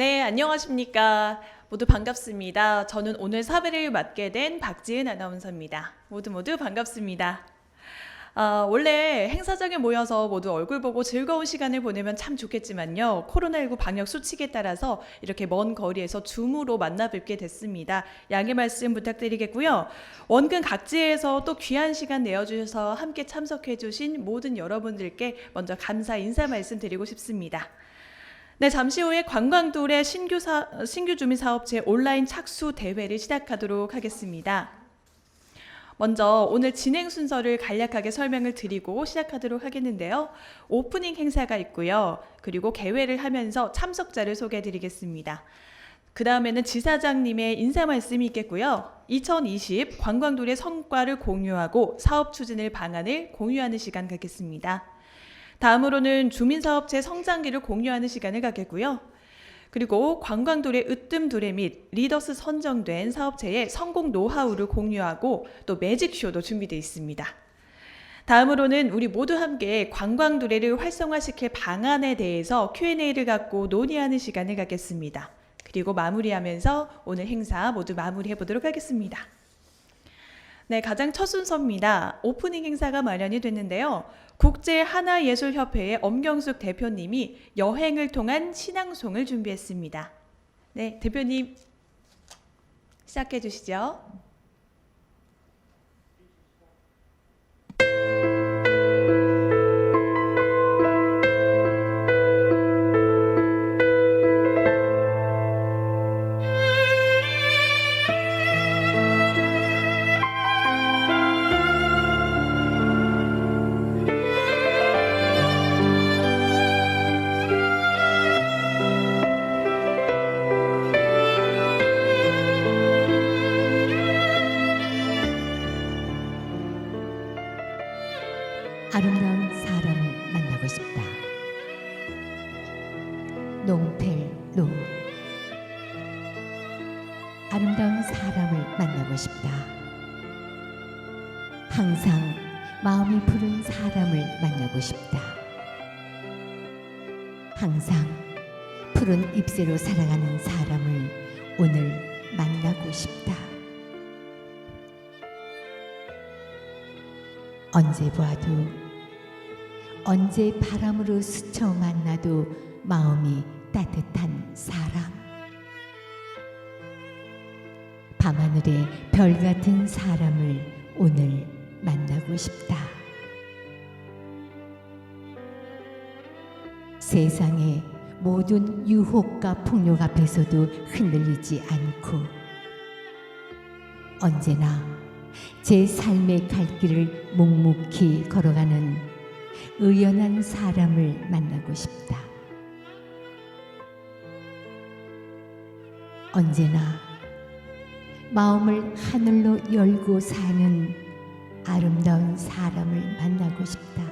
네, 안녕하십니까. 모두 반갑습니다. 저는 오늘 사회를 맡게 된 박지은 아나운서입니다. 모두 반갑습니다. 원래 행사장에 모여서 모두 얼굴 보고 즐거운 시간을 보내면 참 좋겠지만요. 코로나19 방역 수칙에 따라서 이렇게 먼 거리에서 줌으로 만나 뵙게 됐습니다. 양해 말씀 부탁드리겠고요. 원근 각지에서 또 귀한 시간 내어주셔서 함께 참석해 주신 모든 여러분들께 먼저 감사 인사 말씀드리고 싶습니다. 네, 잠시 후에 관광도의 신규 주민 사업체 온라인 착수 대회를 시작하도록 하겠습니다. 먼저 오늘 진행 순서를 간략하게 설명을 드리고 시작하도록 하겠는데요. 오프닝 행사가 있고요. 그리고 개회를 하면서 참석자를 소개해 드리겠습니다. 그 다음에는 지사장님의 인사 말씀이 있겠고요. 2020 관광도의 성과를 공유하고 사업 추진을 방안을 공유하는 시간 갖겠습니다. 다음으로는 주민사업체 성장기를 공유하는 시간을 갖겠고요. 그리고 관광도의 으뜸도래 및 리더스 선정된 사업체의 성공 노하우를 공유하고 또 매직쇼도 준비되어 있습니다. 다음으로는 우리 모두 함께 관광도래를 활성화시킬 방안에 대해서 Q&A를 갖고 논의하는 시간을 갖겠습니다. 그리고 마무리하면서 오늘 행사 모두 마무리해 보도록 하겠습니다. 네, 가장 첫 순서입니다. 오프닝 행사가 마련이 됐는데요. 국제하나예술협회의 엄경숙 대표님이 여행을 통한 신앙송을 준비했습니다. 네, 대표님 시작해 주시죠. 아름다운 사람을 만나고 싶다. 농펠로. 아름다운 사람을 만나고 싶다. 항상 마음이 푸른 사람을 만나고 싶다. 항상 푸른 잎새로 살아가는 사람을 오늘 만나고 싶다. 언제 보아도, 언제 바람으로 스쳐 만나도 마음이 따뜻한 사람. 밤하늘의 별 같은 사람을 오늘 만나고 싶다. 세상의 모든 유혹과 폭력 앞에서도 흔들리지 않고 언제나 제 삶의 갈 길을 묵묵히 걸어가는 의연한 사람을 만나고 싶다. 언제나 마음을 하늘로 열고 사는 아름다운 사람을 만나고 싶다.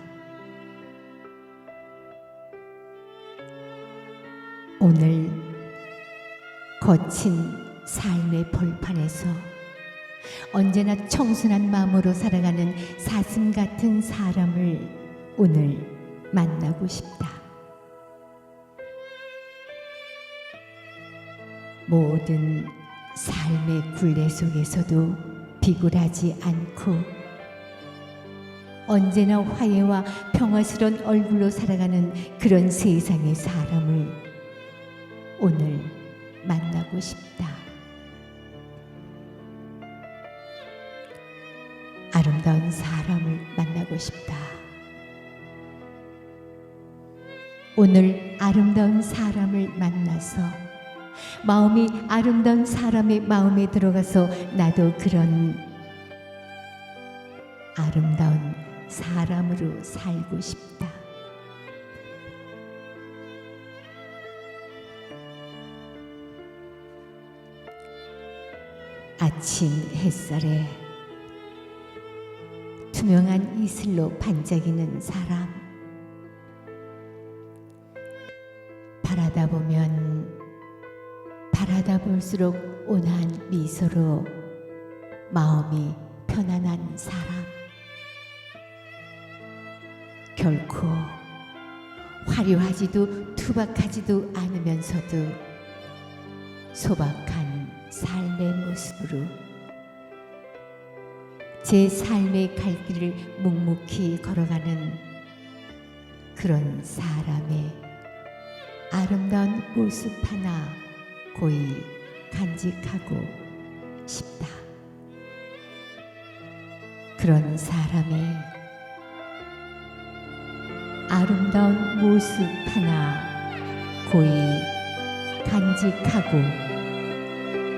오늘 거친 삶의 벌판에서 언제나 청순한 마음으로 살아가는 사슴 같은 사람을 오늘 만나고 싶다. 모든 삶의 굴레 속에서도 비굴하지 않고 언제나 화해와 평화스러운 얼굴로 살아가는 그런 세상의 사람을 오늘 만나고 싶다. 아름다운 사람을 만나고 싶다. 오늘 아름다운 사람을 만나서 마음이 아름다운 사람의 마음에 들어가서 나도 그런 아름다운 사람으로 살고 싶다. 아침 햇살에 투명한 이슬로 반짝이는 사람. 바라다 보면 바라다 볼수록 온화한 미소로 마음이 편안한 사람. 결코 화려하지도 투박하지도 않으면서도 소박한 삶의 모습으로 제 삶의 갈 길을 묵묵히 걸어가는 그런 사람의 아름다운 모습 하나 고이 간직하고 싶다. 그런 사람의 아름다운 모습 하나 고이 간직하고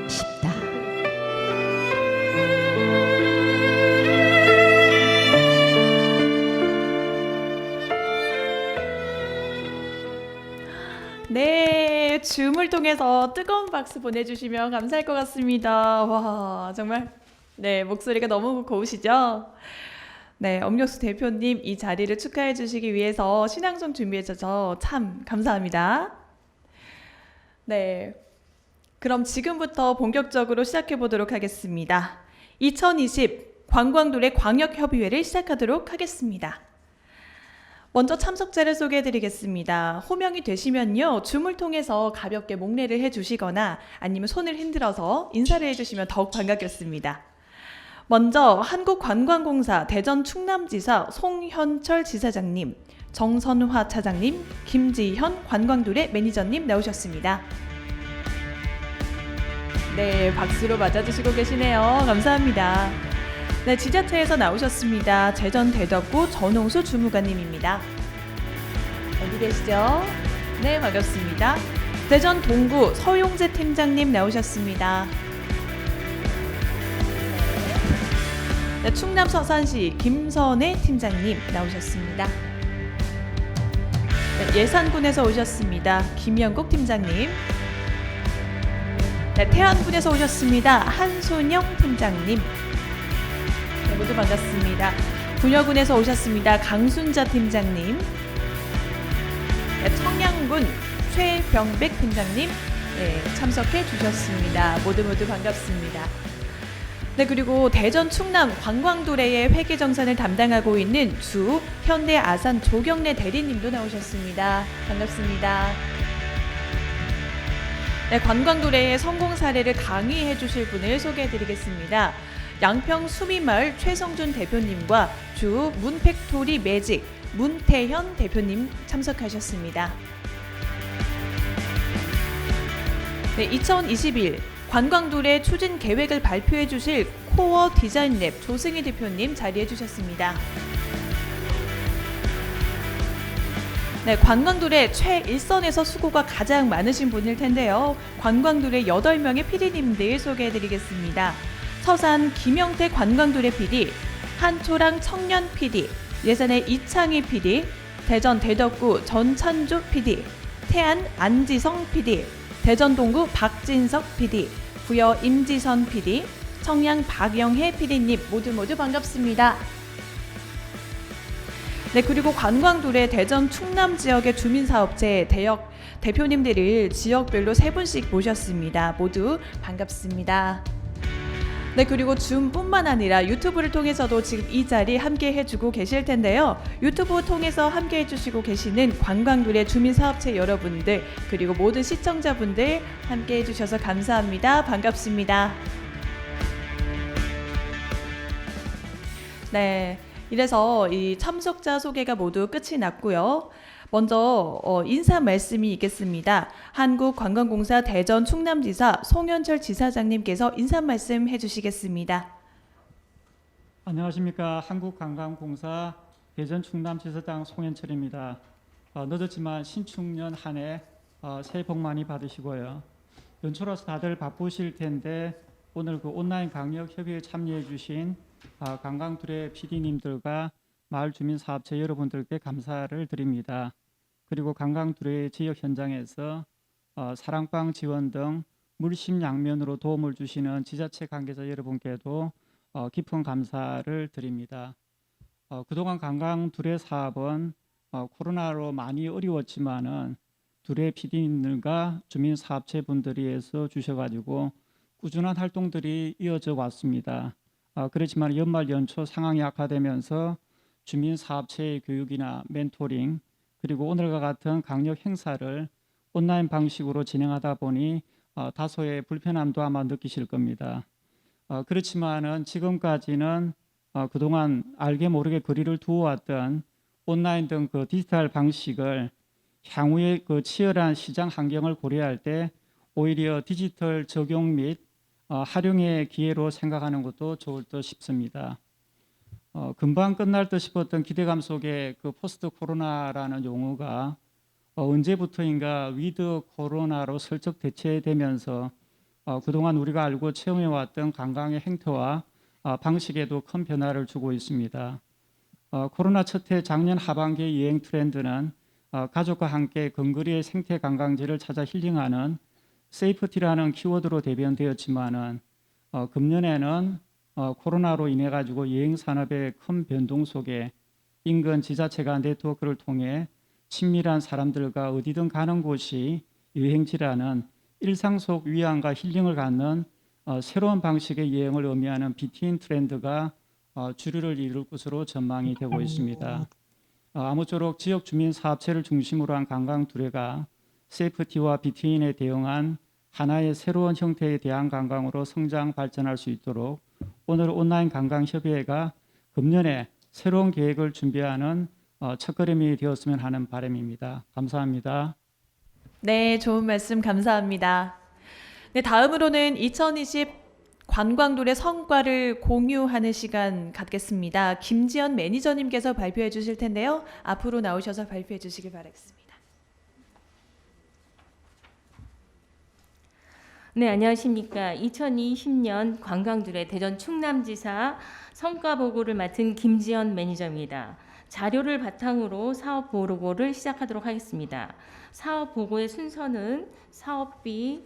싶다. 네, 줌을 통해서 뜨거운 박수 보내주시면 감사할 것 같습니다. 와, 정말 네, 목소리가 너무 고우시죠? 네, 엄력수 대표님 이 자리를 축하해 주시기 위해서 신앙송 준비해 주셔서 참 감사합니다. 네, 그럼 지금부터 본격적으로 시작해 보도록 하겠습니다. 2020 관광도래 광역협의회를 시작하도록 하겠습니다. 먼저 참석자를 소개해 드리겠습니다. 호명이 되시면요, 줌을 통해서 가볍게 목례를 해 주시거나 아니면 손을 흔들어서 인사를 해 주시면 더욱 반갑겠습니다. 먼저 한국관광공사 대전 충남지사 송현철 지사장님, 정선화 차장님, 김지현 관광도래 매니저님 나오셨습니다. 네, 박수로 맞아주시고 계시네요. 감사합니다. 네, 지자체에서 나오셨습니다. 제전 대덕구 전홍수 주무관님입니다. 어디 계시죠? 네, 반갑습니다. 대전 동구 서용재 팀장님 나오셨습니다. 네, 충남 서산시 김선혜 팀장님 나오셨습니다. 네, 예산군에서 오셨습니다. 김영국 팀장님. 네, 태안군에서 오셨습니다. 한순영 팀장님. 네, 모두 반갑습니다. 분여군에서 오셨습니다. 강순자 팀장님. 네, 청양군 최병백 팀장님 네, 참석해 주셨습니다. 모두 반갑습니다. 네, 그리고 대전 충남 관광도래의 회계정산을 담당하고 있는 주 현대 아산 조경래 대리님도 나오셨습니다. 반갑습니다. 네, 관광도래의 성공 사례를 강의해 주실 분을 소개해 드리겠습니다. 양평 수미마을 최성준 대표님과 주 문팩토리 매직 문태현 대표님 참석하셨습니다. 네, 2021 관광도래 추진 계획을 발표해 주실 코어 디자인랩 조승희 대표님 자리해 주셨습니다. 네, 관광도래 최일선에서 수고가 가장 많으신 분일 텐데요. 관광도래 8명의 PD님들 소개해 드리겠습니다. 서산 김영태 관광도래 PD, 한초랑 청년 PD, 예산의 이창희 PD, 대전 대덕구 전찬주 PD, 태안 안지성 PD, 대전 동구 박진석 PD, 부여 임지선 PD, 청양 박영혜 PD님 모두 반갑습니다. 네, 그리고 관광도래 대전 충남 지역의 주민사업체 대역 대표님들을 지역별로 3분씩 모셨습니다. 모두 반갑습니다. 네, 그리고 줌뿐만 아니라 유튜브를 통해서도 지금 이 자리 함께 해주고 계실 텐데요. 유튜브 통해서 함께 해주시고 계시는 관광도래 주민사업체 여러분들 그리고 모든 시청자분들 함께 해주셔서 감사합니다. 반갑습니다. 네, 이래서 이 참석자 소개가 모두 끝이 났고요. 먼저 인사 말씀이 있겠습니다. 한국관광공사 대전 충남지사 송현철 지사장님께서 인사 말씀 해주시겠습니다. 안녕하십니까. 한국관광공사 대전 충남지사장 송현철입니다. 늦었지만 신축년 한 해 새해 복 많이 받으시고요. 연초라서 다들 바쁘실 텐데 오늘 그 온라인 강력 협의회에 참여해 주신 관광도래 PD님들과 마을 주민 사업체 여러분들께 감사를 드립니다. 그리고 관광도래 지역 현장에서 사랑방 지원 등 물심양면으로 도움을 주시는 지자체 관계자 여러분께도 깊은 감사를 드립니다. 그동안 관광도래 사업은 코로나로 많이 어려웠지만은 도래 PD님들과 주민 사업체 분들이 해서 주셔가지고 꾸준한 활동들이 이어져 왔습니다. 그렇지만 연말 연초 상황이 악화되면서 주민 사업체의 교육이나 멘토링 그리고 오늘과 같은 강력 행사를 온라인 방식으로 진행하다 보니 다소의 불편함도 아마 느끼실 겁니다. 그렇지만은 지금까지는 그동안 알게 모르게 거리를 두어왔던 온라인 등 그 디지털 방식을 향후의 그 치열한 시장 환경을 고려할 때 오히려 디지털 적용 및 활용의 기회로 생각하는 것도 좋을 듯 싶습니다. 금방 끝날 듯 싶었던 기대감 속에 그 포스트 코로나라는 용어가 언제부터인가 위드 코로나로 슬쩍 대체되면서 그동안 우리가 알고 체험해왔던 관광의 행태와 방식에도 큰 변화를 주고 있습니다. 코로나 첫 해 작년 하반기의 여행 트렌드는 가족과 함께 근거리의 생태 관광지를 찾아 힐링하는 세이프티라는 키워드로 대변되었지만은 금년에는 코로나로 인해 가지고 여행 산업의 큰 변동 속에 인근 지자체가 네트워크를 통해 친밀한 사람들과 어디든 가는 곳이 여행지라는 일상 속 위안과 힐링을 갖는 새로운 방식의 여행을 의미하는 BTN 트렌드가 주류를 이룰 것으로 전망이 되고 있습니다. 아무쪼록 지역 주민 사업체를 중심으로 한 관광 두레가 세이프티와 BTN에 대응한 하나의 새로운 형태의 대한 관광으로 성장 발전할 수 있도록 오늘 온라인 관광협의회가 금년에 새로운 계획을 준비하는 첫걸음이 되었으면 하는 바람입니다. 감사합니다. 네, 좋은 말씀 감사합니다. 네, 다음으로는 2020 관광도의 성과를 공유하는 시간 갖겠습니다. 김지연 매니저님께서 발표해 주실 텐데요. 앞으로 나오셔서 발표해 주시길 바라겠습니다. 네, 안녕하십니까. 2020년 관광두레 대전 충남지사 성과 보고를 맡은 김지연 매니저입니다. 자료를 바탕으로 사업 보고를 시작하도록 하겠습니다. 사업 보고의 순서는 사업비,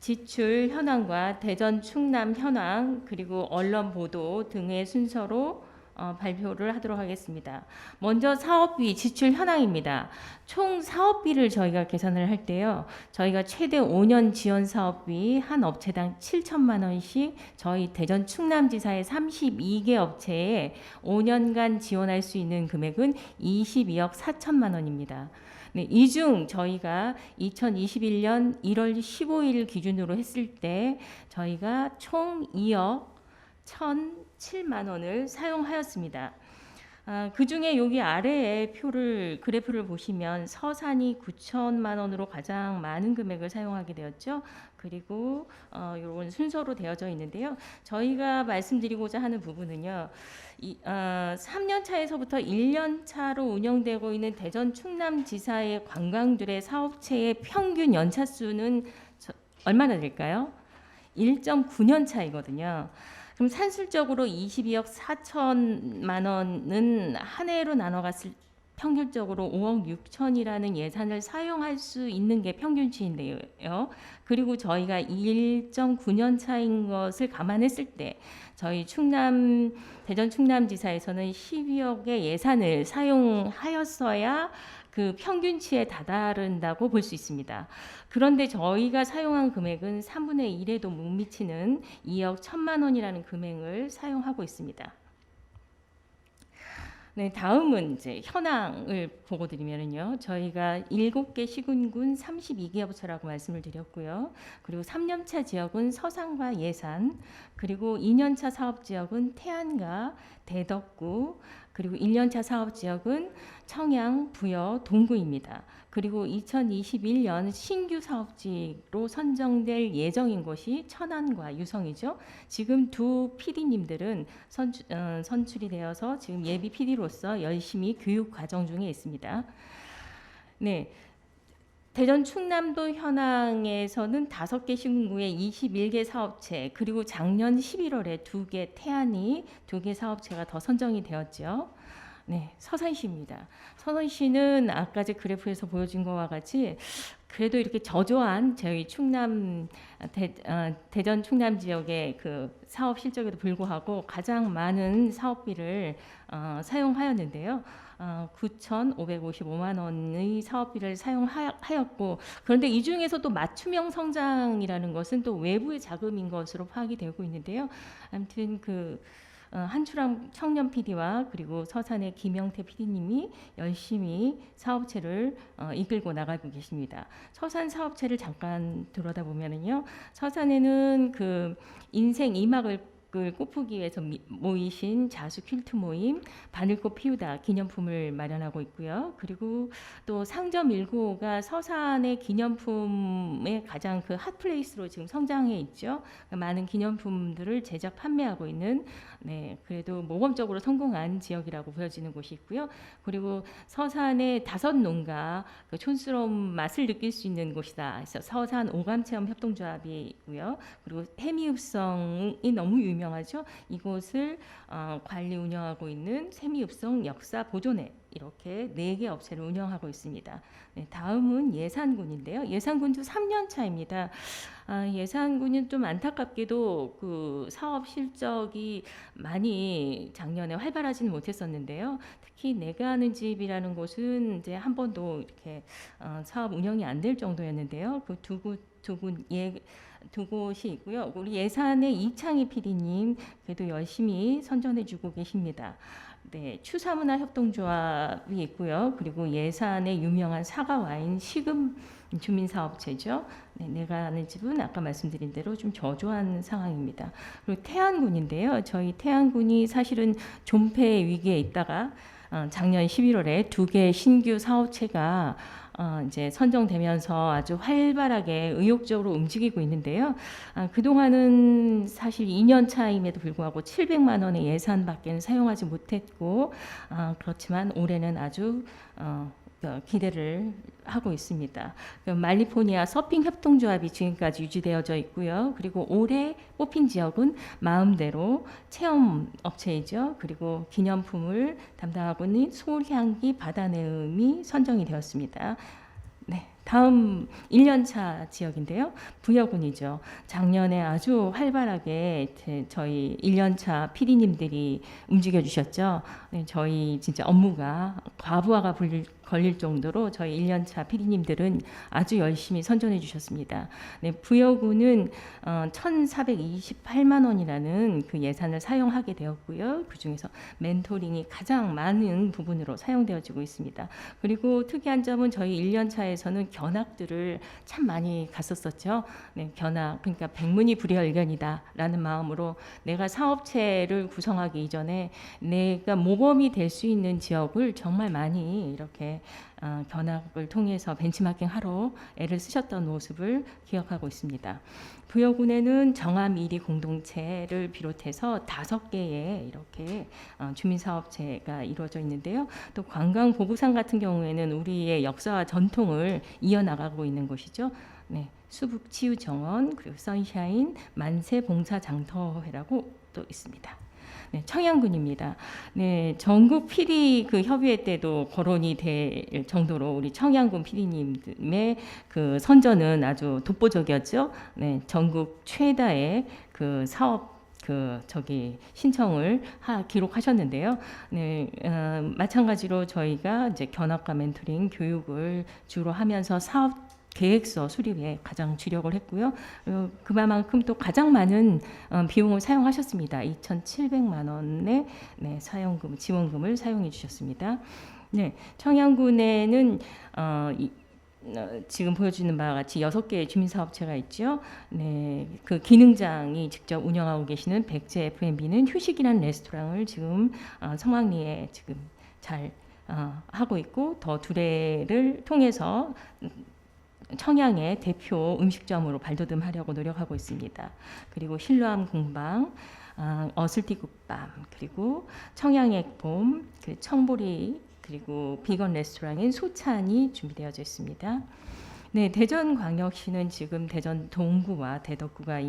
지출 현황과 대전 충남 현황 그리고 언론 보도 등의 순서로 발표를 하도록 하겠습니다. 먼저 사업비 지출 현황입니다. 총 사업비를 저희가 계산을 할 때요. 저희가 최대 5년 지원 사업비 한 업체당 7천만 원씩 저희 대전 충남지사의 32개 업체에 5년간 지원할 수 있는 금액은 22억 4천만 원입니다. 네, 이 중 저희가 2021년 1월 15일 기준으로 했을 때 저희가 총 2억 1,007만 원을 사용하였습니다. 그 중에 여기 아래에 그래프를 보시면 서산이 9천만 원으로 가장 많은 금액을 사용하게 되었죠. 그리고 이런 순서로 되어져 있는데요. 저희가 말씀드리고자 하는 부분은요. 3년 차에서부터 1년 차로 운영되고 있는 대전 충남지사의 관광두레 사업체의 평균 연차 수는 얼마나 될까요? 1.9년 차이거든요. 그럼 산술적으로 22억 4천만 원은 한 해로 나눠갔을 평균적으로 5억 6천이라는 예산을 사용할 수 있는 게 평균치인데요. 그리고 저희가 1.9년 차인 것을 감안했을 때 저희 대전 충남지사에서는 12억의 예산을 사용하였어야 그 평균치에 다다른다고 볼 수 있습니다. 그런데 저희가 사용한 금액은 3분의 1에도 못 미치는 2억 1천만 원이라는 금액을 사용하고 있습니다. 네, 다음은 이제 현황을 보고 드리면요. 저희가 7개 시군군 32개 업체라고 말씀을 드렸고요. 그리고 3년차 지역은 서산과 예산, 그리고 2년차 사업 지역은 태안과 대덕구, 그리고 1년차 사업 지역은 청양, 부여, 동구입니다. 그리고 2021년 신규 사업지로 선정될 예정인 곳이 천안과 유성이죠. 지금 두 PD님들은 선출이 되어서 지금 예비 PD로서 열심히 교육 과정 중에 있습니다. 네. 대전 충남도 현황에서는 5개 시군구에 21개 사업체, 그리고 작년 11월에 2개 태안이 2개 사업체가 더 선정이 되었죠. 네, 서산시입니다. 서산시는 아까 제 그래프에서 보여준 것과 같이 그래도 이렇게 저조한 저희 대전 충남 지역의 그 사업 실적에도 불구하고 가장 많은 사업비를 사용하였는데요. 9,555만 원의 사업비를 사용하였고, 그런데 이 중에서도 맞춤형 성장이라는 것은 또 외부의 자금인 것으로 파악이 되고 있는데요. 아무튼 한추람 청년 PD와 그리고 서산의 김영태 PD님이 열심히 사업체를 이끌고 나가고 계십니다. 서산 사업체를 잠깐 들여다보면은요, 서산에는 그 인생 2막을 꽃프기 위해서 모이신 자수 퀼트 모임 바늘꽃 피우다 기념품을 마련하고 있고요. 그리고 또 상점 195가 서산의 기념품의 가장 그 핫플레이스로 지금 성장해 있죠. 많은 기념품들을 제작 판매하고 있는, 네, 그래도 모범적으로 성공한 지역이라고 보여지는 곳이 있고요. 그리고 서산의 5농가 그 촌스러운 맛을 느낄 수 있는 곳이다. 그래서 서산 오감체험 협동조합이고요. 그리고 해미읍성이 너무 유명하죠. 이곳을 관리 운영하고 있는 세미읍성 역사 보존회, 이렇게 4개 업체를 운영하고 있습니다. 네, 다음은 예산군인데요. 예산군도 3년 차입니다. 예산군은 좀 안타깝게도 그 사업 실적이 많이 작년에 활발하지는 못했었는데요. 특히 내가 아는 집이라는 곳은 이제 한 번도 이렇게 사업 운영이 안 될 정도였는데요. 그 두 곳이 있고요. 우리 예산의 이창희 PD님 그래도 열심히 선전해주고 계십니다. 네, 추사문화 협동조합이 있고요. 그리고 예산의 유명한 사과 와인 시금 주민사업체죠. 네, 내가 아는 집은 아까 말씀드린 대로 좀 저조한 상황입니다. 그리고 태안군인데요. 저희 태안군이 사실은 존폐 위기에 있다가 작년 11월에 2개 신규 사업체가 이제 선정되면서 아주 활발하게 의욕적으로 움직이고 있는데요. 그동안은 사실 2년 차임에도 불구하고 700만 원의 예산밖에 사용하지 못했고, 그렇지만 올해는 아주 기대를 하고 있습니다. 말리포니아 서핑 협동조합이 지금까지 유지되어져 있고요. 그리고 올해 뽑힌 지역은 마음대로 체험 업체이죠. 그리고 기념품을 담당하고 있는 솔향기 바다내음이 선정이 되었습니다. 네, 다음 1년차 지역인데요. 부여군이죠. 작년에 아주 활발하게 저희 1년차 PD님들이 움직여 주셨죠. 네, 저희 진짜 업무가 과부하가 걸릴 정도로 저희 1년차 PD님들은 아주 열심히 선전해 주셨습니다. 네, 부여군은 1,428만 원이라는 그 예산을 사용하게 되었고요. 그중에서 멘토링이 가장 많은 부분으로 사용되어지고 있습니다. 그리고 특이한 점은 저희 1년차에서는 견학들을 참 많이 갔었었죠. 네, 견학, 그러니까 백문이 불여일견이다라는 마음으로 내가 사업체를 구성하기 이전에 내가 모범이 될 수 있는 지역을 정말 많이 이렇게 견학을 통해서 벤치마킹 하러 애를 쓰셨던 모습을 기억하고 있습니다. 부여군에는 정암1위 공동체를 비롯해서 5개의 이렇게 주민사업체가 이루어져 있는데요. 또 관광보구상 같은 경우에는 우리의 역사와 전통을 이어나가고 있는 곳이죠. 네, 수북치유정원, 그리고 선샤인, 만세봉사장터회라고 또 있습니다. 네, 청양군입니다. 네, 전국 PD 그 협의회 때도 거론이 될 정도로 우리 청양군 PD님의 그 선전은 아주 독보적이었죠. 네, 전국 최다의 그 사업 신청을 기록하셨는데요. 네, 마찬가지로 저희가 이제 견학과 멘토링 교육을 주로 하면서 사업 계획서 수립에 가장 주력을 했고요. 그만큼 또 가장 많은 비용을 사용하셨습니다. 2,700만 원의 사용금, 지원금을 사용해 주셨습니다. 네, 청양군에는 지금 보여주는 바와 같이 6개의 주민사업체가 있죠. 네, 그 기능장이 직접 운영하고 계시는 백제 F&B는 휴식이라는 레스토랑을 지금 성황리에 지금 잘 하고 있고, 더 두레를 통해서 청양의 대표 음식점으로 발돋움하려고 노력하고 있습니다. 그리고 신라암 공방, 어슬티국밥, 그리고 청양의 봄, 청보리, 그리고 비건 레스토랑인 소찬이 준비되어져 있습니다. 네, 대전광역시는 지금 대전 동구와 대덕구가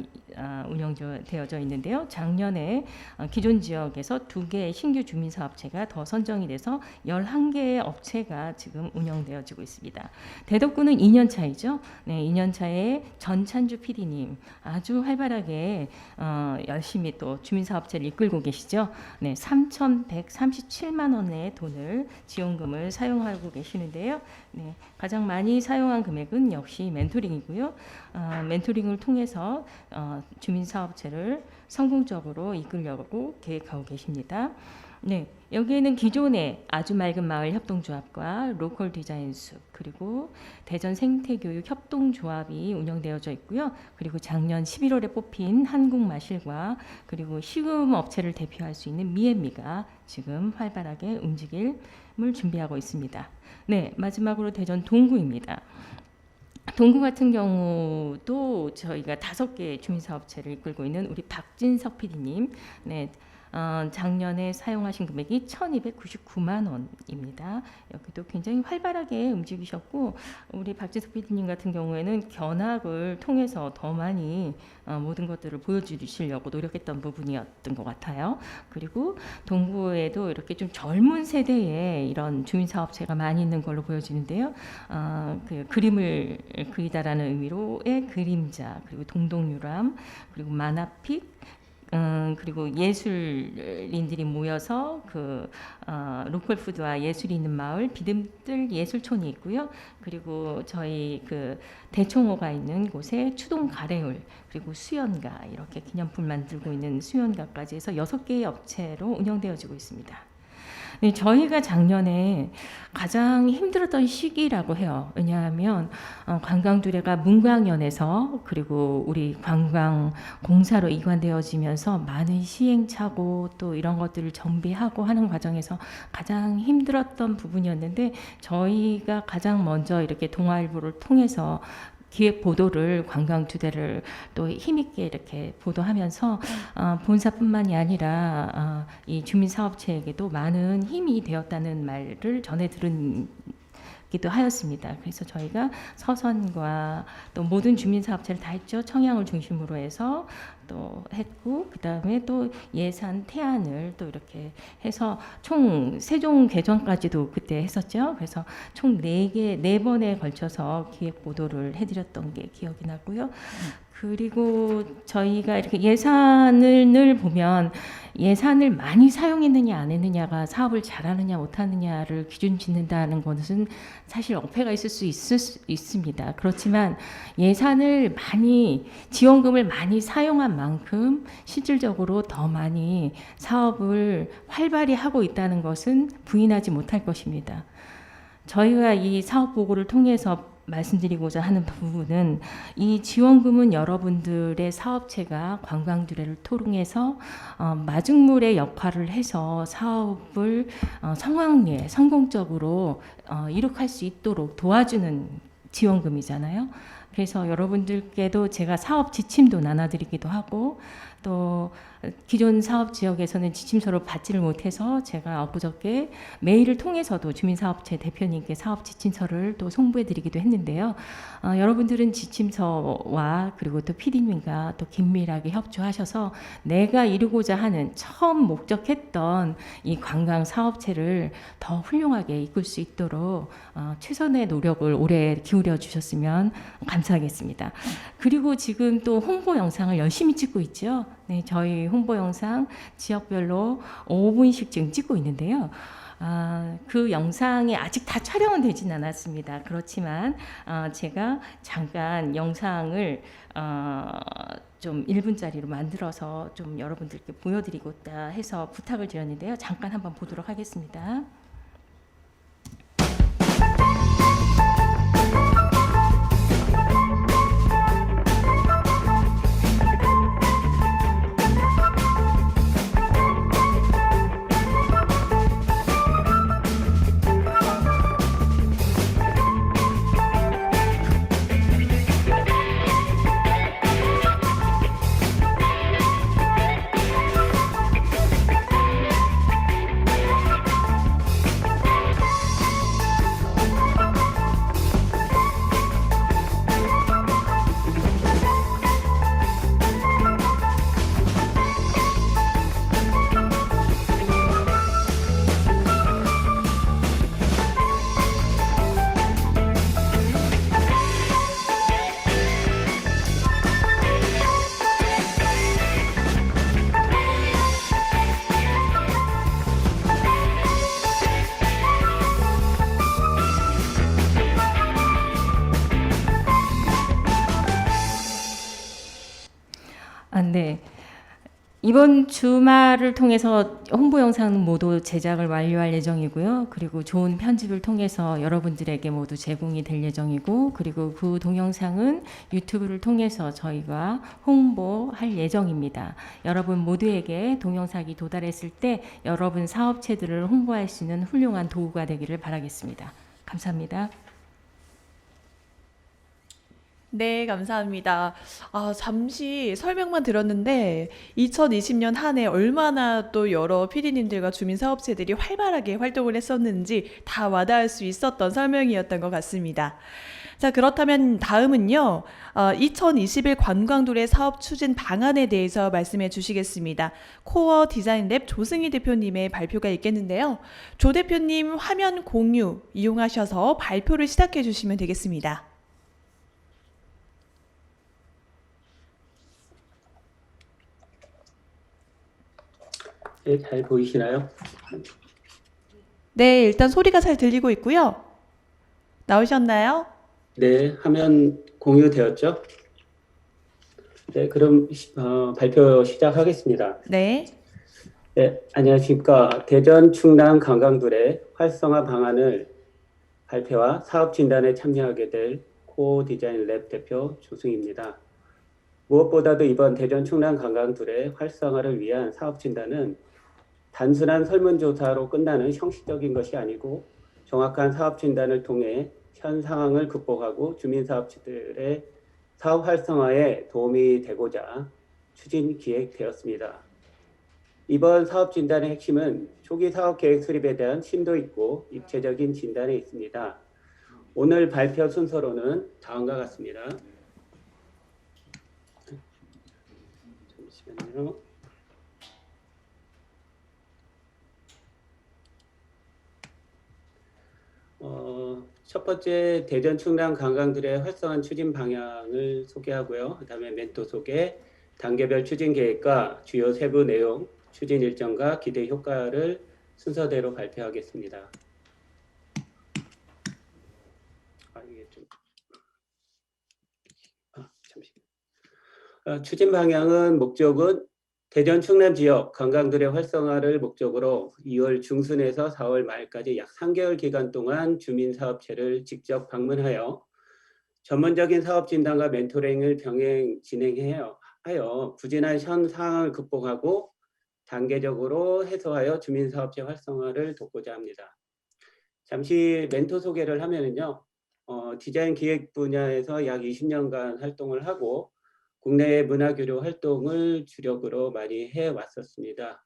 운영되어져 있는데요. 작년에 기존 지역에서 2개의 신규 주민사업체가 더 선정이 돼서 11개의 업체가 지금 운영되어지고 있습니다. 대덕구는 2년 차이죠. 네, 2년 차에 전찬주 PD님 아주 활발하게 열심히 또 주민사업체를 이끌고 계시죠. 네, 3,137만 원의 돈을 지원금을 사용하고 계시는데요. 네, 가장 많이 사용한 금액 정책은 역시 멘토링이고요. 멘토링을 통해서 주민사업체를 성공적으로 이끌려고 계획하고 계십니다. 네, 여기에는 기존의 아주 맑은 마을 협동조합과 로컬 디자인숲 그리고 대전 생태교육 협동조합이 운영되어져 있고요. 그리고 작년 11월에 뽑힌 한국마실과 그리고 식음 업체를 대표할 수 있는 미앤미가 지금 활발하게 움직임을 준비하고 있습니다. 네, 마지막으로 대전 동구입니다. 동구 같은 경우도 저희가 5개의 주민사업체를 이끌고 있는 우리 박진석 PD님, 네, 작년에 사용하신 금액이 1,299만 원입니다. 여기도 굉장히 활발하게 움직이셨고 우리 박진석 PD님 같은 경우에는 견학을 통해서 더 많이 모든 것들을 보여주시려고 노력했던 부분이었던 것 같아요. 그리고 동구에도 이렇게 좀 젊은 세대의 이런 주민사업체가 많이 있는 걸로 보여지는데요. 그 그림을 그리다라는 의미로의 그림자 그리고 동동유람 그리고 만화픽 그리고 예술인들이 모여서 로컬 푸드와 예술이 있는 마을 비듬들 예술촌이 있고요. 그리고 저희 대청호가 있는 곳에 추동 가래울 그리고 수연가 이렇게 기념품 만들고 있는 수연가까지 해서 6개의 업체로 운영되어지고 있습니다. 네, 저희가 작년에 가장 힘들었던 시기라고 해요. 왜냐하면 관광두레가 문광연에서 그리고 우리 관광공사로 이관되어지면서 많은 시행착오 또 이런 것들을 정비하고 하는 과정에서 가장 힘들었던 부분이었는데 저희가 가장 먼저 이렇게 동아일보를 통해서 기획 보도를 관광두대를 또 힘있게 이렇게 보도하면서 본사뿐만이 아니라 이 주민사업체에게도 많은 힘이 되었다는 말을 전해 들은 기도 하였습니다. 그래서 저희가 서선과 또 모든 주민사업체를 다 했죠. 청양을 중심으로 해서 또 했고 그다음에 또 예산 태안을 또 이렇게 해서 총 세종 개정까지도 그때 했었죠. 그래서 총 4번에 걸쳐서 기획 보도를 해드렸던 게 기억이 나고요. 그리고 저희가 이렇게 예산을 보면 예산을 많이 사용했느냐 안 했느냐가 사업을 잘하느냐 못하느냐를 기준 짓는다는 것은 사실 어폐가 있을 수 있습니다. 그렇지만 예산을 많이 지원금을 많이 사용한 만큼 실질적으로 더 많이 사업을 활발히 하고 있다는 것은 부인하지 못할 것입니다. 저희가 이 사업 보고를 통해서 말씀드리고자 하는 부분은 이 지원금은 여러분들의 사업체가 관광두레를 통해서 마중물의 역할을 해서 사업을 성황리에 성공적으로 이룩할 수 있도록 도와주는 지원금이잖아요. 그래서 여러분들께도 제가 사업 지침도 나눠드리기도 하고 또 기존 사업 지역에서는 지침서를 받지를 못해서 제가 엊그저께 메일을 통해서도 주민사업체 대표님께 사업 지침서를 또 송부해드리기도 했는데요. 여러분들은 지침서와 그리고 또 PD님과 또 긴밀하게 협조하셔서 내가 이루고자 하는 처음 목적했던 이 관광 사업체를 더 훌륭하게 이끌 수 있도록 최선의 노력을 올해 기울여 주셨으면 감사하겠습니다. 그리고 지금 또 홍보 영상을 열심히 찍고 있죠. 네, 저희 홍보 영상 지역별로 5분씩 지금 찍고 있는데요. 그 영상이 아직 다 촬영은 되진 않았습니다. 그렇지만 제가 잠깐 영상을 좀 1분짜리로 만들어서 좀 여러분들께 보여드리고자 해서 부탁을 드렸는데요. 잠깐 한번 보도록 하겠습니다. 네. 이번 주말을 통해서 홍보 영상 모두 제작을 완료할 예정이고요. 그리고 좋은 편집을 통해서 여러분들에게 모두 제공이 될 예정이고, 그리고 그 동영상은 유튜브를 통해서 저희가 홍보할 예정입니다. 여러분 모두에게 동영상이 도달했을 때 여러분 사업체들을 홍보할 수 있는 훌륭한 도구가 되기를 바라겠습니다. 감사합니다. 네, 감사합니다. 잠시 설명만 들었는데 2020년 한 해 얼마나 또 여러 PD님들과 주민사업체들이 활발하게 활동을 했었는지 다 와닿을 수 있었던 설명이었던 것 같습니다. 자, 그렇다면 다음은요, 2021 관광도래 사업 추진 방안에 대해서 말씀해 주시겠습니다. 코어 디자인랩 조승희 대표님의 발표가 있겠는데요. 조 대표님 화면 공유 이용하셔서 발표를 시작해 주시면 되겠습니다. 네, 잘 보이시나요? 네, 일단 소리가 잘 들리고 있고요. 나오셨나요? 네, 화면 공유되었죠? 네, 그럼 발표 시작하겠습니다. 네. 네, 안녕하십니까. 대전, 충남 관광도래 활성화 방안을 발표와 사업 진단에 참여하게 될 코어 디자인 랩 대표 조승입니다. 무엇보다도 이번 대전, 충남 관광도래 활성화를 위한 사업 진단은 단순한 설문조사로 끝나는 형식적인 것이 아니고 정확한 사업 진단을 통해 현 상황을 극복하고 주민사업체들의 사업 활성화에 도움이 되고자 추진 기획되었습니다. 이번 사업 진단의 핵심은 초기 사업 계획 수립에 대한 심도 있고 입체적인 진단에 있습니다. 오늘 발표 순서로는 다음과 같습니다. 잠시만요. 첫 번째 대전 충남 관광들의 활성화 추진 방향을 소개하고요. 그다음에 멘토 소개, 단계별 추진 계획과 주요 세부 내용, 추진 일정과 기대 효과를 순서대로 발표하겠습니다. 이게 좀 잠시만요. 추진 방향은 목적은 대전 충남 지역 관광들의 활성화를 목적으로 2월 중순에서 4월 말까지 약 3개월 기간 동안 주민사업체를 직접 방문하여 전문적인 사업 진단과 멘토링을 병행 진행하여 부진한 현 상황을 극복하고 단계적으로 해소하여 주민사업체 활성화를 돕고자 합니다. 잠시 멘토 소개를 하면은요, 디자인 기획 분야에서 약 20년간 활동을 하고 국내 문화교류 활동을 주력으로 많이 해왔었습니다.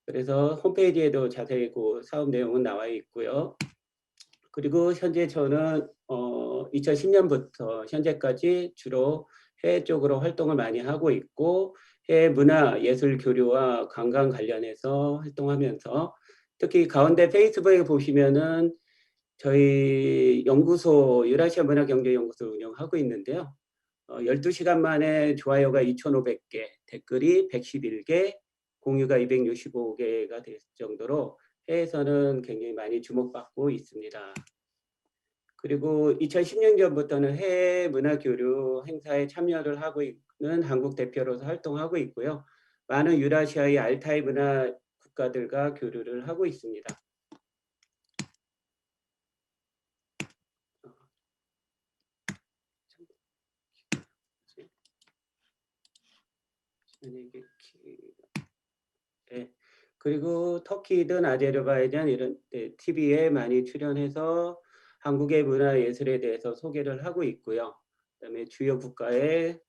그래서 홈페이지에도 자세히 그 사업 내용은 나와 있고요. 그리고 현재 저는 2010년부터 현재까지 주로 해외 쪽으로 활동을 많이 하고 있고 해외 문화 예술 교류와 관광 관련해서 활동하면서 특히 가운데 페이스북에 보시면은 저희 연구소 유라시아 문화경제연구소 운영하고 있는데요. 12시간 만에 좋아요가 2,500개, 댓글이 111개, 공유가 265개가 될 정도로 해외에서는 굉장히 많이 주목받고 있습니다. 그리고 2016년부터는 해외 문화교류 행사에 참여를 하고 있는 한국 대표로서 활동하고 있고요. 많은 유라시아의 알타이 문화 국가들과 교류를 하고 있습니다. 네. 그리고 터키든 아제르바이잔 이런 TV에 많이 출연해서 한국의 문화예술에 대해서 소개를 하고 있고요. 그다음에 주요 국가의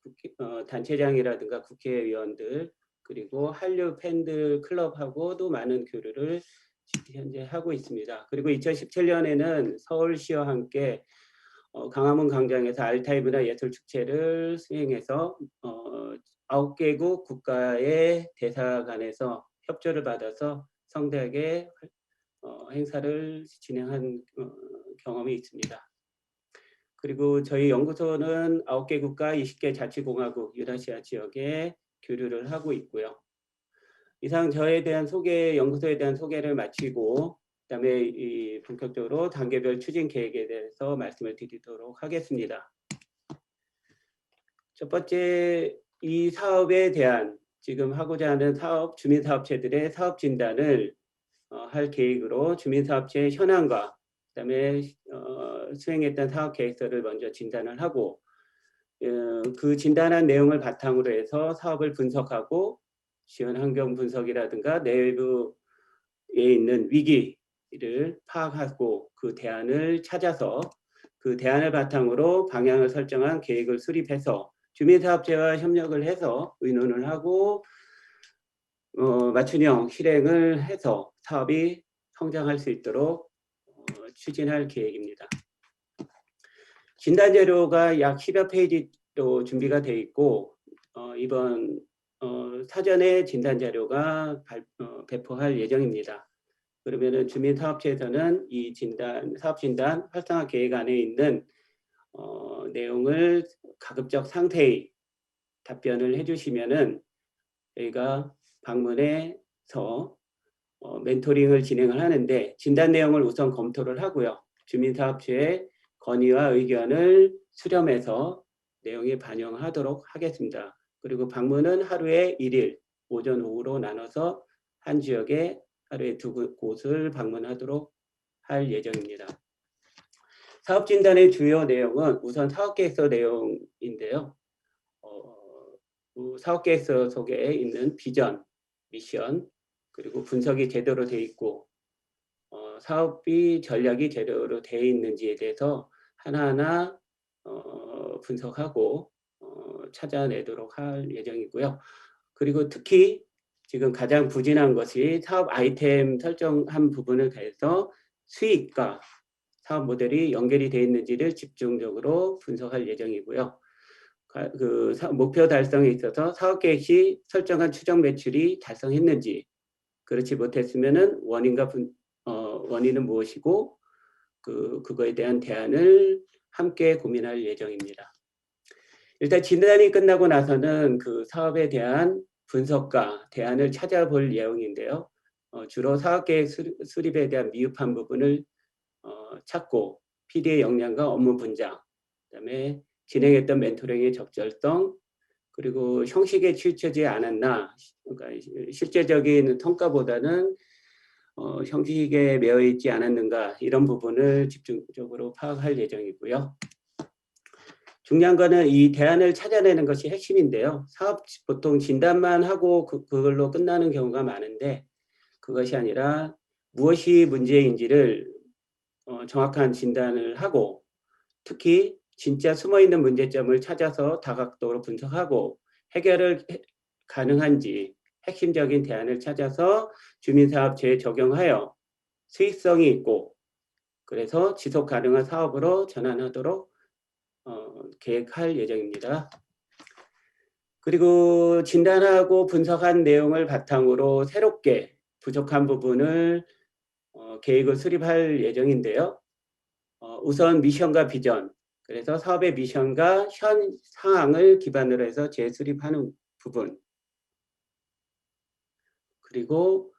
단체장이라든가 국회의원들 그리고 한류 팬들 클럽하고도 많은 교류를 현재 하고 있습니다. 그리고 2017년에는 서울시와 함께 광화문 광장에서 알타이 문화예술축제를 수행해서 9개국 국가의 대사관에서 협조를 받아서 성대하게 행사를 진행한 경험이 있습니다. 그리고 저희 연구소는 9개 국가 20개 자치공화국 유라시아 지역에 교류를 하고 있고요. 이상 저에 대한 소개, 연구소에 대한 소개를 마치고 그다음에 본격적으로 단계별 추진 계획에 대해서 말씀을 드리도록 하겠습니다. 첫 번째 이 사업에 대한 지금 하고자 하는 사업, 주민사업체들의 사업 진단을 할 계획으로 주민사업체의 현황과 그다음에 수행했던 사업 계획서를 먼저 진단을 하고 그 진단한 내용을 바탕으로 해서 사업을 분석하고 지원 환경 분석이라든가 내부에 있는 위기를 파악하고 그 대안을 찾아서 그 대안을 바탕으로 방향을 설정한 계획을 수립해서 주민사업체와 협력을 해서 의논을 하고 맞춤형 실행을 해서 사업이 성장할 수 있도록 추진할 계획입니다. 진단 자료가 약 10여 페이지로 준비가 되어 있고 이번 사전에 진단 자료가 배포할 예정입니다. 그러면은 주민사업체에서는 이 사업 진단 활성화 계획 안에 있는 내용을 가급적 상세히 답변을 해주시면은 저희가 방문해서 멘토링을 진행을 하는데 진단 내용을 우선 검토를 하고요. 주민사업체의 건의와 의견을 수렴해서 내용에 반영하도록 하겠습니다. 그리고 방문은 하루에 1일 오전 오후로 나눠서 한 지역에 하루에 2곳을 방문하도록 할 예정입니다. 사업 진단의 주요 내용은 우선 사업계획서 내용인데요. 사업계획서 속에 있는 비전, 미션, 그리고 분석이 제대로 돼 있고 사업비 전략이 제대로 돼 있는지에 대해서 하나하나 분석하고 찾아내도록 할 예정이고요. 그리고 특히 지금 가장 부진한 것이 사업 아이템 설정한 부분을 대해서 수익과 사업 모델이 연결이 되어 있는지를 집중적으로 분석할 예정이고요. 그 목표 달성에 있어서 사업 계획 시 설정한 추정 매출이 달성했는지 그렇지 못했으면은 원인은 무엇이고 그거에 대한 대안을 함께 고민할 예정입니다. 일단 진단이 끝나고 나서는 그 사업에 대한 분석과 대안을 찾아볼 예정인데요. 주로 사업계획 수립에 대한 미흡한 부분을 찾고 PD의 역량과 업무 분장, 그다음에 진행했던 멘토링의 적절성, 그리고 형식에 치우쳐지지 않았나, 그러니까 실제적인 성과보다는 형식에 매여 있지 않았는가 이런 부분을 집중적으로 파악할 예정이고요. 중요한 거는 이 대안을 찾아내는 것이 핵심인데요. 사업 보통 진단만 하고 그걸로 끝나는 경우가 많은데 그것이 아니라 무엇이 문제인지를 정확한 진단을 하고 특히 진짜 숨어있는 문제점을 찾아서 다각도로 분석하고 해결을 가능한지 핵심적인 대안을 찾아서 주민사업체에 적용하여 수익성이 있고 그래서 지속 가능한 사업으로 전환하도록 계획할 예정입니다. 그리고 진단하고 분석한 내용을 바탕으로 새롭게 부족한 부분을 계획을 수립할 예정인데요. 우선 미션과 비전, 그래서 사업의 미션과 현 상황을 기반으로 해서 재수립하는 부분, 그리고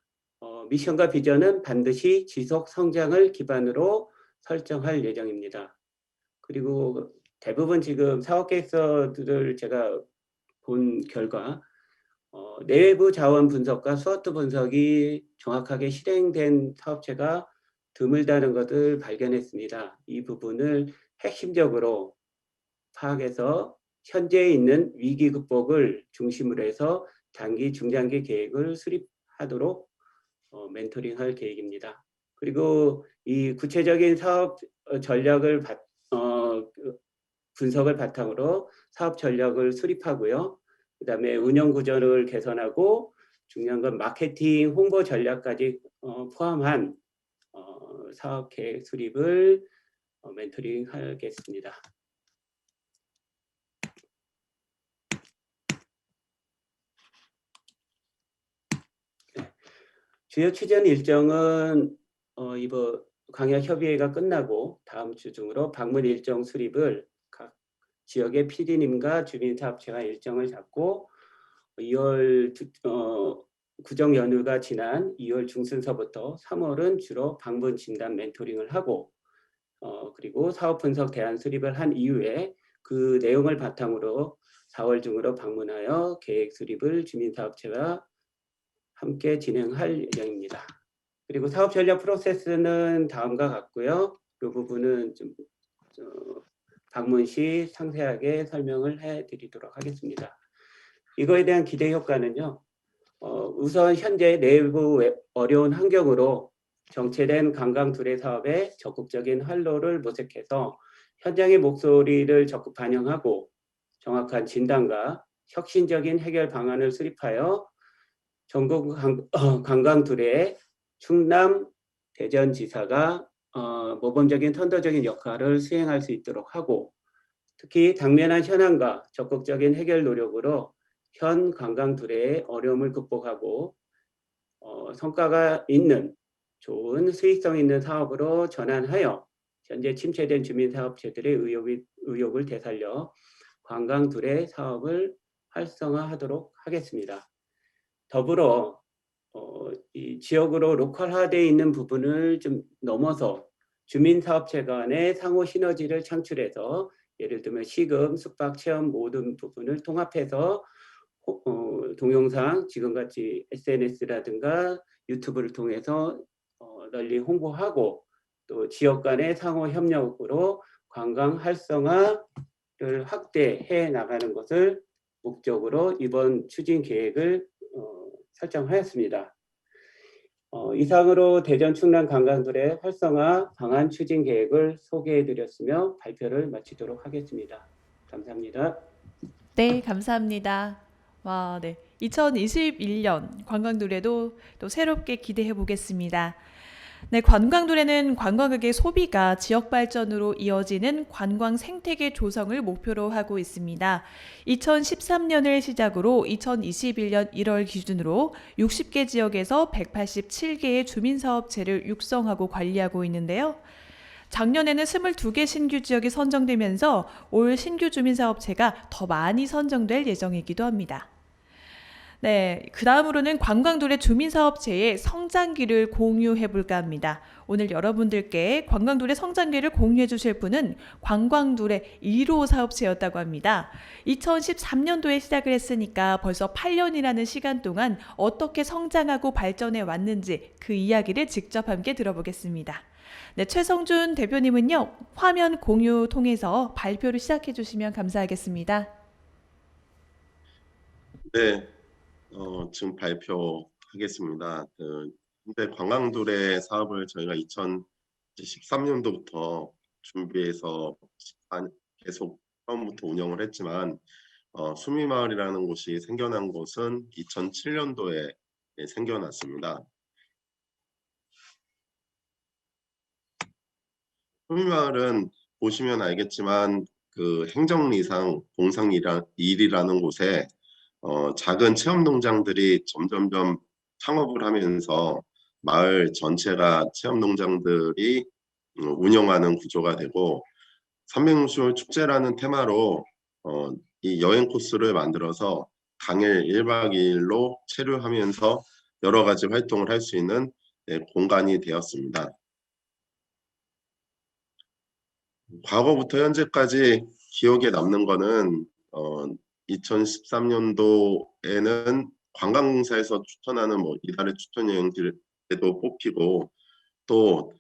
미션과 비전은 반드시 지속 성장을 기반으로 설정할 예정입니다. 그리고 대부분 지금 사업계획서들을 제가 본 결과 내부 자원 분석과 스워트 분석이 정확하게 실행된 사업체가 드물다는 것을 발견했습니다. 이 부분을 핵심적으로 파악해서 현재 있는 위기 극복을 중심으로 해서 단기, 중장기 계획을 수립하도록 멘토링할 계획입니다. 그리고 이 구체적인 사업 전략을 분석을 바탕으로 사업 전략을 수립하고요. 그다음에 운영 구조를 개선하고 중요한 건 마케팅, 홍보 전략까지 포함한 사업 계획 수립을 멘토링 하겠습니다. 네. 주요 추진 일정은 이번 광역협의회가 끝나고 다음 주 중으로 방문 일정 수립을 각 지역의 PD님과 주민사업체가 일정을 잡고 2월 구정 연휴가 지난 2월 중순서부터 3월은 주로 방문 진단 멘토링을 하고 그리고 사업 분석 대안 수립을 한 이후에 그 내용을 바탕으로 4월 중으로 방문하여 계획 수립을 주민사업체와 함께 진행할 예정입니다. 그리고 사업 전략 프로세스는 다음과 같고요. 이 부분은 좀 방문 시 상세하게 설명을 해드리도록 하겠습니다. 이거에 대한 기대 효과는요. 우선 현재 내부 어려운 환경으로 정체된 관광 둘의 사업에 적극적인 활로를 모색해서 현장의 목소리를 적극 반영하고 정확한 진단과 혁신적인 해결 방안을 수립하여 전국 관광 둘의 충남, 대전지사가 모범적인 선도적인 역할을 수행할 수 있도록 하고 특히 당면한 현안과 적극적인 해결 노력으로 현 관광 둘의 어려움을 극복하고 성과가 있는 좋은 수익성 있는 사업으로 전환하여 현재 침체된 주민사업체들의 의욕을 되살려 관광 둘의 사업을 활성화하도록 하겠습니다. 더불어 이 지역으로 로컬화되어 있는 부분을 좀 넘어서 주민사업체 간의 상호 시너지를 창출해서 예를 들면 시금, 숙박, 체험 모든 부분을 통합해서 동영상 지금같이 SNS라든가 유튜브를 통해서 널리 홍보하고 또 지역 간의 상호 협력으로 관광 활성화를 확대해 나가는 것을 목적으로 이번 추진 계획을 설정하였습니다. 이상으로 대전 충남 관광둘의 활성화 방안 추진 계획을 소개해드렸으며 발표를 마치도록 하겠습니다. 감사합니다. 네, 감사합니다. 와, 네. 2021년 관광둘에도 또 새롭게 기대해 보겠습니다. 네, 관광둘에는 관광객의 소비가 지역 발전으로 이어지는 관광 생태계 조성을 목표로 하고 있습니다. 2013년을 시작으로 2021년 1월 기준으로 60개 지역에서 187개의 주민사업체를 육성하고 관리하고 있는데요. 작년에는 22개 신규 지역이 선정되면서 올 신규 주민사업체가 더 많이 선정될 예정이기도 합니다. 네, 그 다음으로는 관광둘의 주민사업체의 성장기를 공유해 볼까 합니다. 오늘 여러분들께 관광둘의 성장기를 공유해 주실 분은 관광둘의 1호 사업체였다고 합니다. 2013년도에 시작을 했으니까 벌써 8년이라는 시간 동안 어떻게 성장하고 발전해 왔는지 그 이야기를 직접 함께 들어보겠습니다. 네, 최성준 대표님은요, 화면 공유 통해서 발표를 시작해 주시면 감사하겠습니다. 네, 지금 발표하겠습니다. 현재 관광둘의 사업을 저희가 2013년도부터 준비해서 계속 처음부터 운영을 했지만 수미마을이라는 곳이 생겨난 곳은 2007년도에 생겨났습니다. 수미마을은 보시면 알겠지만 그 행정리상 공상1이라는 곳에 작은 체험농장들이 점점점 창업을 하면서 마을 전체가 체험농장들이 운영하는 구조가 되고 360올 축제라는 테마로 이 여행 코스를 만들어서 당일 1박 2일로 체류하면서 여러 가지 활동을 할 수 있는 공간이 되었습니다. 과거부터 현재까지 기억에 남는 거는 2013년도에는 관광공사에서 추천하는 이달의 추천 여행지에도 뽑히고 또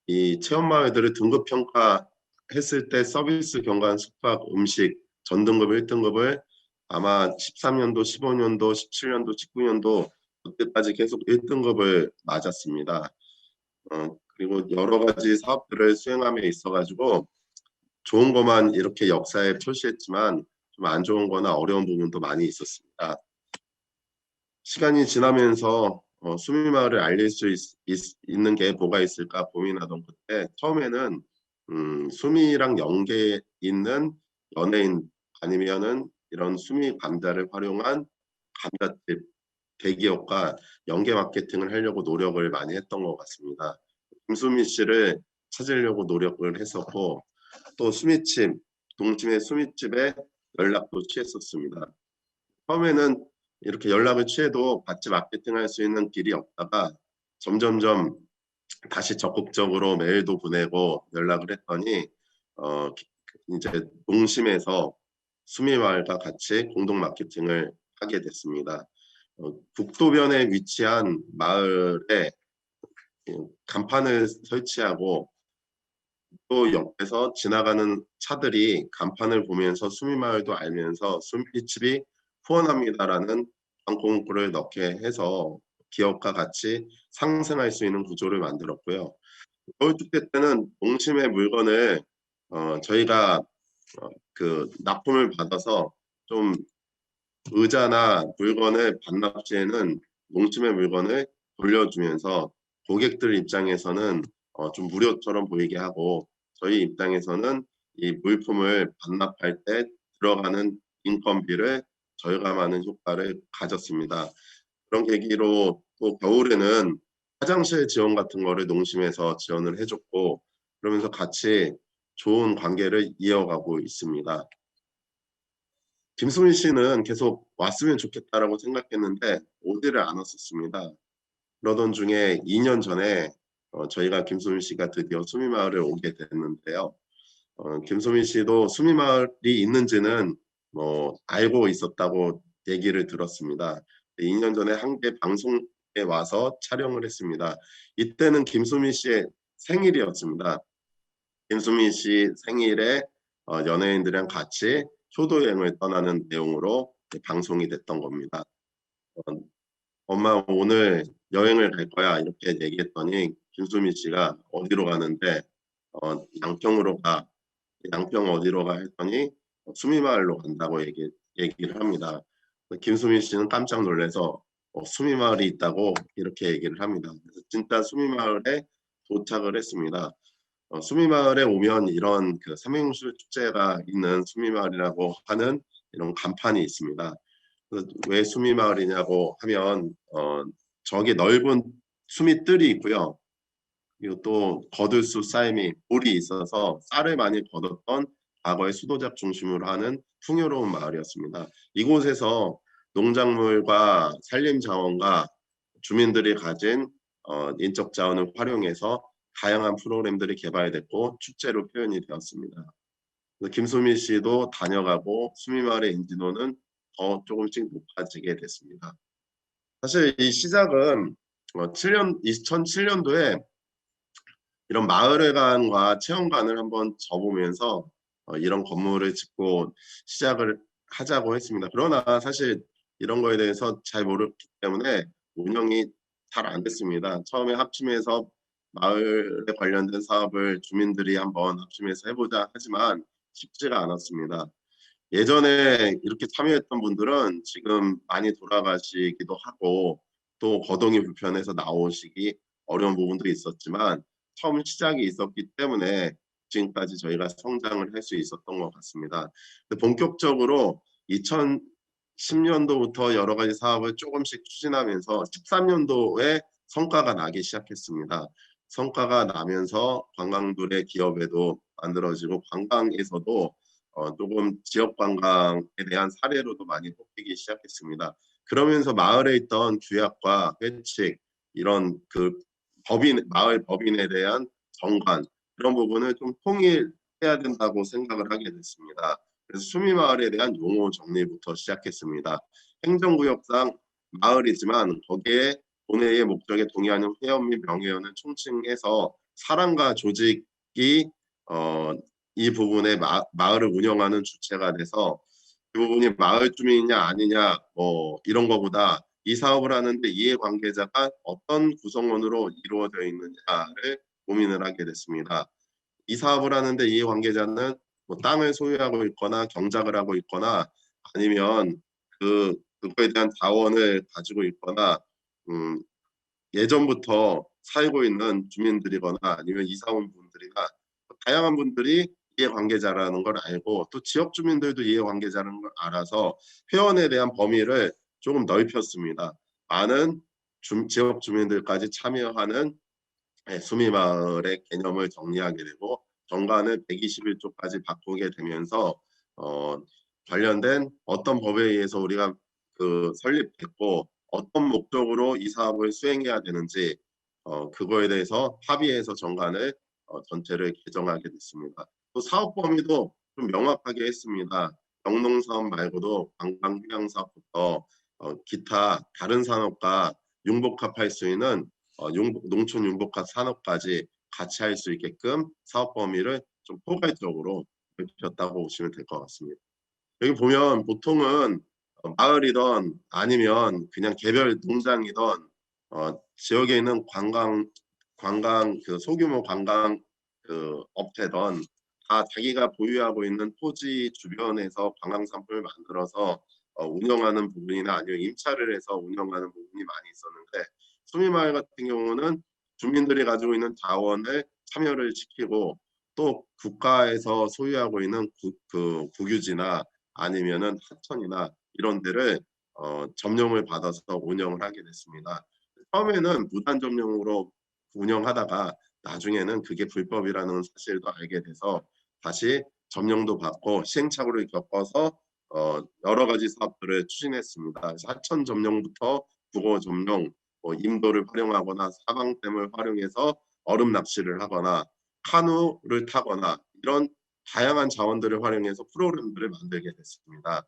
이 체험마을들을 등급 평가했을 때 서비스 경관 숙박 음식 전등급 1등급을 아마 13년도 15년도 17년도 19년도 그때까지 계속 1등급을 맞았습니다. 그리고 여러 가지 사업들을 수행함에 있어가지고 좋은 것만 이렇게 역사에 표시했지만 좀 안 좋은 거나 어려운 부분도 많이 있었습니다. 시간이 지나면서 수미마을을 알릴 수 있는 게 뭐가 있을까 고민하던 그때 처음에는 수미랑 연계 있는 연예인 아니면은 이런 수미 감자를 활용한 감자집 대기업과 연계 마케팅을 하려고 노력을 많이 했던 것 같습니다. 김수미 씨를 찾으려고 노력을 했었고 또 수미집, 동침의 수미집에 연락도 취했었습니다. 처음에는 이렇게 연락을 취해도 같이 마케팅할 수 있는 길이 없다가 점점점 다시 적극적으로 메일도 보내고 연락을 했더니 이제 농심에서 수미마을과 같이 공동 마케팅을 하게 됐습니다. 국도변에 위치한 마을에 간판을 설치하고 또 옆에서 지나가는 차들이 간판을 보면서 수미마을도 알면서 수미집이 후원합니다라는 광고문구를 넣게 해서 기업과 같이 상생할 수 있는 구조를 만들었고요. 겨울축제 때는 농심의 물건을 저희가 그 납품을 받아서 좀 의자나 물건을 반납 시에는 농심의 물건을 돌려주면서 고객들 입장에서는 좀 무료처럼 보이게 하고 저희 입장에서는 이 물품을 반납할 때 들어가는 인건비를 절감하는 효과를 가졌습니다. 그런 계기로 또 겨울에는 화장실 지원 같은 거를 농심에서 지원을 해줬고 그러면서 같이 좋은 관계를 이어가고 있습니다. 김수민 씨는 계속 왔으면 좋겠다라고 생각했는데 오지를 않았었습니다. 그러던 중에 2년 전에 저희가 김수민 씨가 드디어 수미마을을 오게 됐는데요. 김수민 씨도 수미마을이 있는지는 알고 있었다고 얘기를 들었습니다. 2년 전에 한개 방송에 와서 촬영을 했습니다. 이때는 김수민 씨의 생일이었습니다. 김수민 씨 생일에 연예인들이랑 같이 효도여행을 떠나는 내용으로 방송이 됐던 겁니다. 엄마 오늘 여행을 갈 거야 이렇게 얘기했더니 김수민 씨가 어디로 가는데 양평으로 가. 양평 어디로 가 했더니 수미마을로 간다고 얘기를 합니다. 김수민 씨는 깜짝 놀라서 수미마을이 있다고 이렇게 얘기를 합니다. 그래서 진짜 수미마을에 도착을 했습니다. 수미마을에 오면 이런 그 삼행시 축제가 있는 수미마을이라고 하는 이런 간판이 있습니다. 그래서 왜 수미마을이냐고 하면 저기 넓은 수미뜰이 있고요. 그리고 또 거들수 쌓임이 볼이 있어서 쌀을 많이 거뒀던 과거의 수도작 중심으로 하는 풍요로운 마을이었습니다. 이곳에서 농작물과 산림자원과 주민들이 가진 인적 자원을 활용해서 다양한 프로그램들이 개발됐고 축제로 표현이 되었습니다. 김수민 씨도 다녀가고 수미마을의 인지도는 더 조금씩 높아지게 됐습니다. 사실 이 시작은 2007년도에 이런 마을회관과 체험관을 한번 접으면서 이런 건물을 짓고 시작을 하자고 했습니다. 그러나 사실 이런 거에 대해서 잘 모르기 때문에 운영이 잘 안 됐습니다. 처음에 합심해서 마을에 관련된 사업을 주민들이 한번 합심해서 해보자 하지만 쉽지가 않았습니다. 예전에 이렇게 참여했던 분들은 지금 많이 돌아가시기도 하고 또 거동이 불편해서 나오시기 어려운 부분도 있었지만 처음 시작이 있었기 때문에 지금까지 저희가 성장을 할 수 있었던 것 같습니다. 본격적으로 2010년도부터 여러 가지 사업을 조금씩 추진하면서 13년도에 성과가 나기 시작했습니다. 성과가 나면서 관광들의 기업에도 만들어지고 관광에서도 조금 지역 관광에 대한 사례로도 많이 뽑히기 시작했습니다. 그러면서 마을에 있던 규약과 회칙 이런 그 마을 법인에 대한 정관 그런 부분을 좀 통일해야 된다고 생각을 하게 됐습니다. 그래서 수미마을에 대한 용어 정리부터 시작했습니다. 행정구역상 마을이지만 거기에 본회의의 목적에 동의하는 회원 및 명예회원을 총칭해서 사람과 조직이 이 부분에 마을을 운영하는 주체가 돼서 그 부분이 마을 주민이냐 아니냐 이런 거보다 이 사업을 하는데 이해관계자가 어떤 구성원으로 이루어져 있느냐를 고민을 하게 됐습니다. 이 사업을 하는데 이해관계자는 땅을 소유하고 있거나 경작을 하고 있거나 아니면 그거에 대한 자원을 가지고 있거나 예전부터 살고 있는 주민들이거나 아니면 이사 온 분들이나 다양한 분들이 이해관계자라는 걸 알고 또 지역 주민들도 이해관계자라는 걸 알아서 회원에 대한 범위를 조금 넓혔습니다. 많은 지역 주민들까지 참여하는 수미마을의 개념을 정리하게 되고 정관을 121조까지 바꾸게 되면서 관련된 어떤 법에 의해서 우리가 설립됐고 어떤 목적으로 이 사업을 수행해야 되는지 그거에 대해서 합의해서 정관을 전체를 개정하게 됐습니다. 또 사업 범위도 좀 명확하게 했습니다. 영농 사업 말고도 관광 휴양 사업부터 기타 다른 산업과 융복합할 수 있는 농촌 융복합 산업까지 같이 할 수 있게끔 사업 범위를 좀 포괄적으로 넓혔다고 보시면 될 것 같습니다. 여기 보면 보통은 마을이던 아니면 그냥 개별 농장이던 지역에 있는 관광 그 소규모 관광 그 업체던 다 자기가 보유하고 있는 토지 주변에서 관광 상품을 만들어서 운영하는 부분이나 아니면 임차를 해서 운영하는 부분이 많이 있었는데, 수미마을 같은 경우는 주민들이 가지고 있는 자원을 참여를 시키고 또 국가에서 소유하고 있는 그 국유지나 아니면은 하천이나 이런 데를 점령을 받아서 운영을 하게 됐습니다. 처음에는 무단 점령으로 운영하다가 나중에는 그게 불법이라는 사실도 알게 돼서 다시 점령도 받고 시행착오를 겪어서 여러 가지 사업들을 추진했습니다. 그래서 하천 점령부터 국어 점령, 임도를 활용하거나 사방댐을 활용해서 얼음 낚시를 하거나 카누를 타거나 이런 다양한 자원들을 활용해서 프로그램들을 만들게 됐습니다.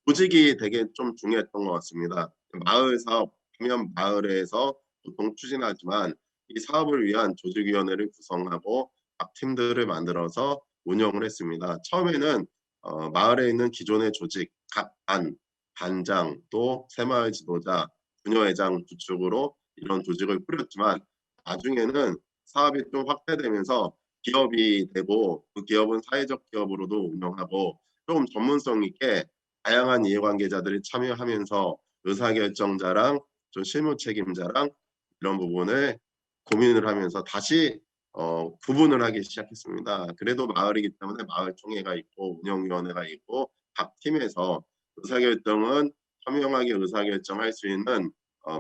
조직이 되게 좀 중요했던 것 같습니다. 마을 사업 하면 마을에서 보통 추진하지만 이 사업을 위한 조직위원회를 구성하고 각 팀들을 만들어서 운영을 했습니다. 처음에는 마을에 있는 기존의 조직, 각 반장, 또 새마을 지도자, 부녀회장 구축으로 이런 조직을 꾸렸지만 나중에는 사업이 좀 확대되면서 기업이 되고 그 기업은 사회적 기업으로도 운영하고 조금 전문성 있게 다양한 이해관계자들이 참여하면서 의사결정자랑 좀 실무 책임자랑 이런 부분을 고민을 하면서 다시 구분을 하기 시작했습니다. 그래도 마을이기 때문에 마을총회가 있고 운영위원회가 있고 각 팀에서 의사결정은 현명하게 의사결정할 수 있는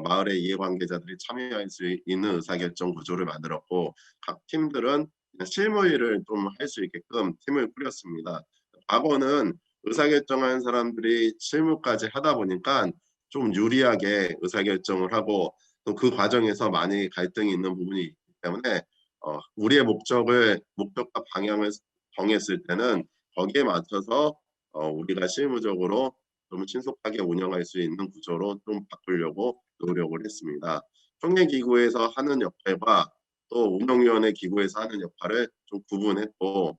마을의 이해관계자들이 참여할 수 있는 의사결정 구조를 만들었고, 각 팀들은 실무 일을 좀 할 수 있게끔 팀을 꾸렸습니다. 과거는 의사결정하는 사람들이 실무까지 하다 보니까 좀 유리하게 의사결정을 하고 또 그 과정에서 많이 갈등이 있는 부분이 있기 때문에 우리의 목적과 방향을 정했을 때는 거기에 맞춰서 우리가 실무적으로 좀 신속하게 운영할 수 있는 구조로 좀 바꾸려고 노력을 했습니다. 총회기구에서 하는 역할과 또 운영위원회 기구에서 하는 역할을 좀 구분했고,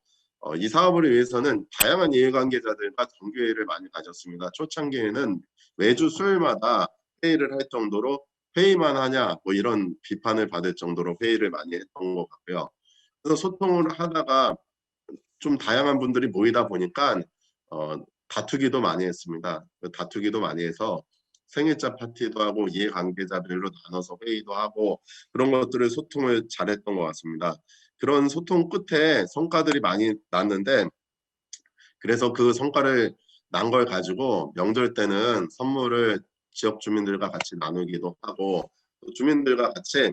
이 사업을 위해서는 다양한 이해관계자들과 정기회의를 많이 가졌습니다. 초창기에는 매주 수요일마다 회의를 할 정도로 회의만 하냐 뭐 이런 비판을 받을 정도로 회의를 많이 했던 것 같고요. 그래서 소통을 하다가 좀 다양한 분들이 모이다 보니까 다투기도 많이 했습니다. 다투기도 많이 해서 생일자 파티도 하고 이해관계자별로 나눠서 회의도 하고 그런 것들을 소통을 잘했던 것 같습니다. 그런 소통 끝에 성과들이 많이 났는데, 그래서 그 성과를 난 걸 가지고 명절 때는 선물을 지역 주민들과 같이 나누기도 하고, 주민들과 같이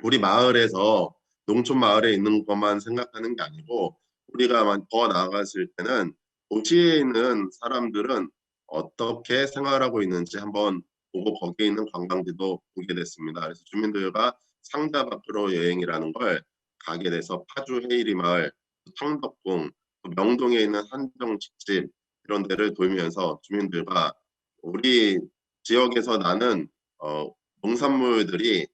우리 마을에서 농촌 마을에 있는 것만 생각하는 게 아니고 우리가 더 나아갔을 때는 도시에 있는 사람들은 어떻게 생활하고 있는지 한번 보고 거기에 있는 관광지도 보게 됐습니다. 그래서 주민들과 상자 밖으로 여행이라는 걸 가게 돼서 파주 헤이리 마을, 창덕궁, 명동에 있는 한정식집 이런 데를 돌면서 주민들과 우리 지역에서 나는 농산물들이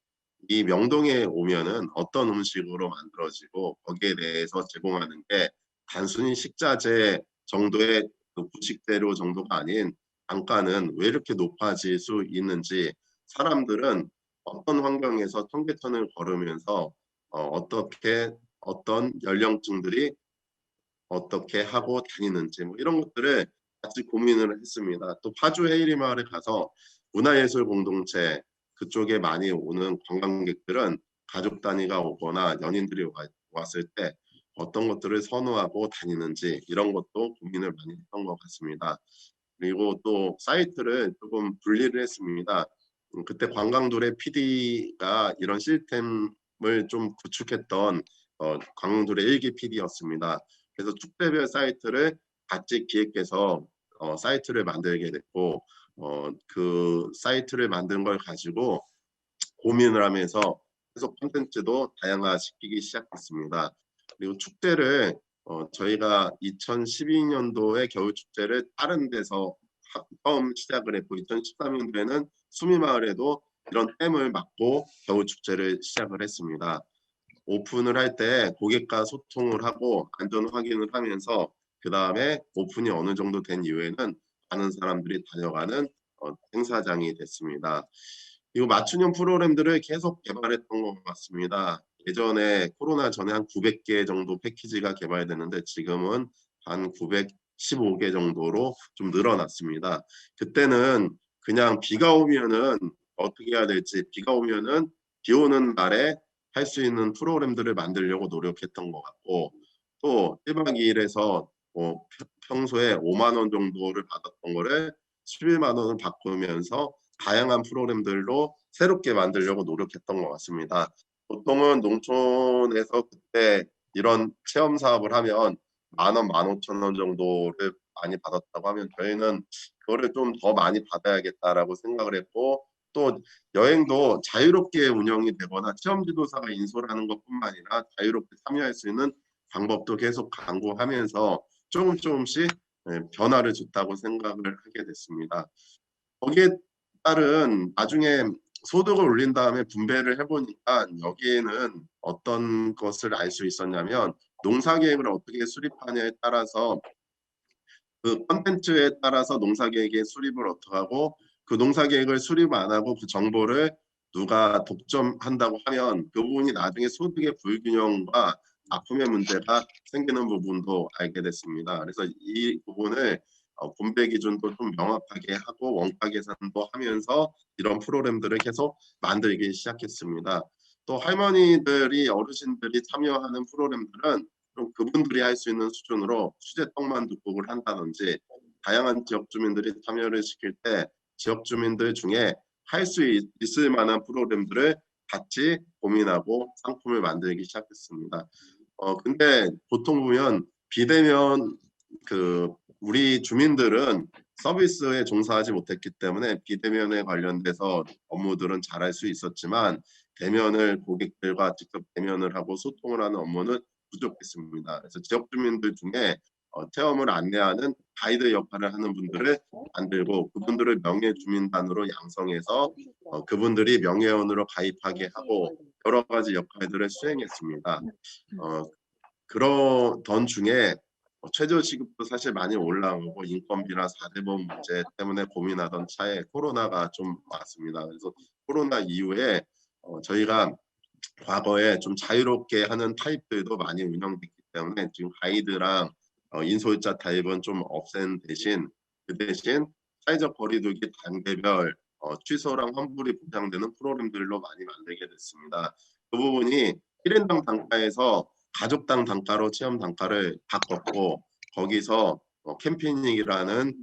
이 명동에 오면은 어떤 음식으로 만들어지고 거기에 대해서 제공하는 게 단순히 식자재 정도의 그 부식재료 정도가 아닌 단가는 왜 이렇게 높아질 수 있는지, 사람들은 어떤 환경에서 청계천을 걸으면서 어떻게 어떤 연령층들이 어떻게 하고 다니는지 뭐 이런 것들을 같이 고민을 했습니다. 또 파주 헤이리 마을에 가서 문화예술 공동체 그쪽에 많이 오는 관광객들은 가족 단위가 오거나 연인들이 왔을 때 어떤 것들을 선호하고 다니는지 이런 것도 고민을 많이 했던 것 같습니다. 그리고 또 사이트를 조금 분리를 했습니다. 그때 관광도래 PD가 이런 시스템을 좀 구축했던 관광도래 1기 PD였습니다. 그래서 축대별 사이트를 같이 기획해서 사이트를 만들게 됐고, 그 사이트를 만든 걸 가지고 고민을 하면서 계속 콘텐츠도 다양화시키기 시작했습니다. 그리고 축제를 저희가 2012년도에 겨울축제를 다른 데서 처음 시작을 했고 2013년도에는 수미마을에도 이런 댐을 막고 겨울축제를 시작을 했습니다. 오픈을 할 때 고객과 소통을 하고 안전 확인을 하면서 그 다음에 오픈이 어느 정도 된 이후에는 많은 사람들이 다녀가는 행사장이 됐습니다. 이 맞춤형 프로그램들을 계속 개발했던 것 같습니다. 예전에 코로나 전에 한 900개 정도 패키지가 개발됐는데 지금은 한 915개 정도로 좀 늘어났습니다. 그때는 그냥 비가 오면은 어떻게 해야 될지, 비가 오면은 비 오는 날에 할 수 있는 프로그램들을 만들려고 노력했던 것 같고, 또 1박 2일에서 평소에 5만 원 정도를 받았던 거를 11만 원을 바꾸면서 다양한 프로그램들로 새롭게 만들려고 노력했던 것 같습니다. 보통은 농촌에서 그때 이런 체험 사업을 하면 10,000원, 15,000원 정도를 많이 받았다고 하면 저희는 그거를 좀 더 많이 받아야겠다라고 생각을 했고, 또 여행도 자유롭게 운영이 되거나 체험 지도사가 인솔 하는 것뿐만 아니라 자유롭게 참여할 수 있는 방법도 계속 강구하면서 조금씩 변화를 줬다고 생각을 하게 됐습니다. 거기에 따른 나중에 소득을 올린 다음에 분배를 해보니까 여기에는 어떤 것을 알 수 있었냐면 농사계획을 어떻게 수립하냐에 따라서 그 컨텐츠에 따라서 농사계획의 수립을 어떻게 하고 그 농사계획을 수립 안 하고 그 정보를 누가 독점한다고 하면 그 부분이 나중에 소득의 불균형과 납품의 문제가 생기는 부분도 알게 됐습니다. 그래서 이 부분을 분배 기준도 좀 명확하게 하고 원가 계산도 하면서 이런 프로그램들을 계속 만들기 시작했습니다. 또 할머니들이 어르신들이 참여하는 프로그램들은 좀 그분들이 할 수 있는 수준으로 수제 떡만둣국을 한다든지 다양한 지역 주민들이 참여를 시킬 때 지역 주민들 중에 할 수 있을 만한 프로그램들을 같이 고민하고 상품을 만들기 시작했습니다. 근데 보통 보면 비대면 우리 주민들은 서비스에 종사하지 못했기 때문에 비대면에 관련돼서 업무들은 잘할 수 있었지만 대면을 고객들과 직접 대면을 하고 소통을 하는 업무는 부족했습니다. 그래서 지역 주민들 중에 체험을 안내하는 가이드 역할을 하는 분들을 만들고 그분들을 명예 주민단으로 양성해서 그분들이 명예원으로 가입하게 하고 여러 가지 역할들을 수행했습니다. 그러던 중에 최저시급도 사실 많이 올라오고 인건비나 4대 보험 문제 때문에 고민하던 차에 코로나가 좀 왔습니다. 그래서 코로나 이후에 저희가 과거에 좀 자유롭게 하는 타입들도 많이 운영됐기 때문에 지금 가이드랑 인솔자 타입은 좀 없앤 대신 그 대신 사회적 거리두기 단계별 취소랑 환불이 보장되는 프로그램들로 많이 만들게 됐습니다. 그 부분이 1인당 단가에서 가족당 단가로 체험 단가를 바꿨고 거기서 캠핑이라는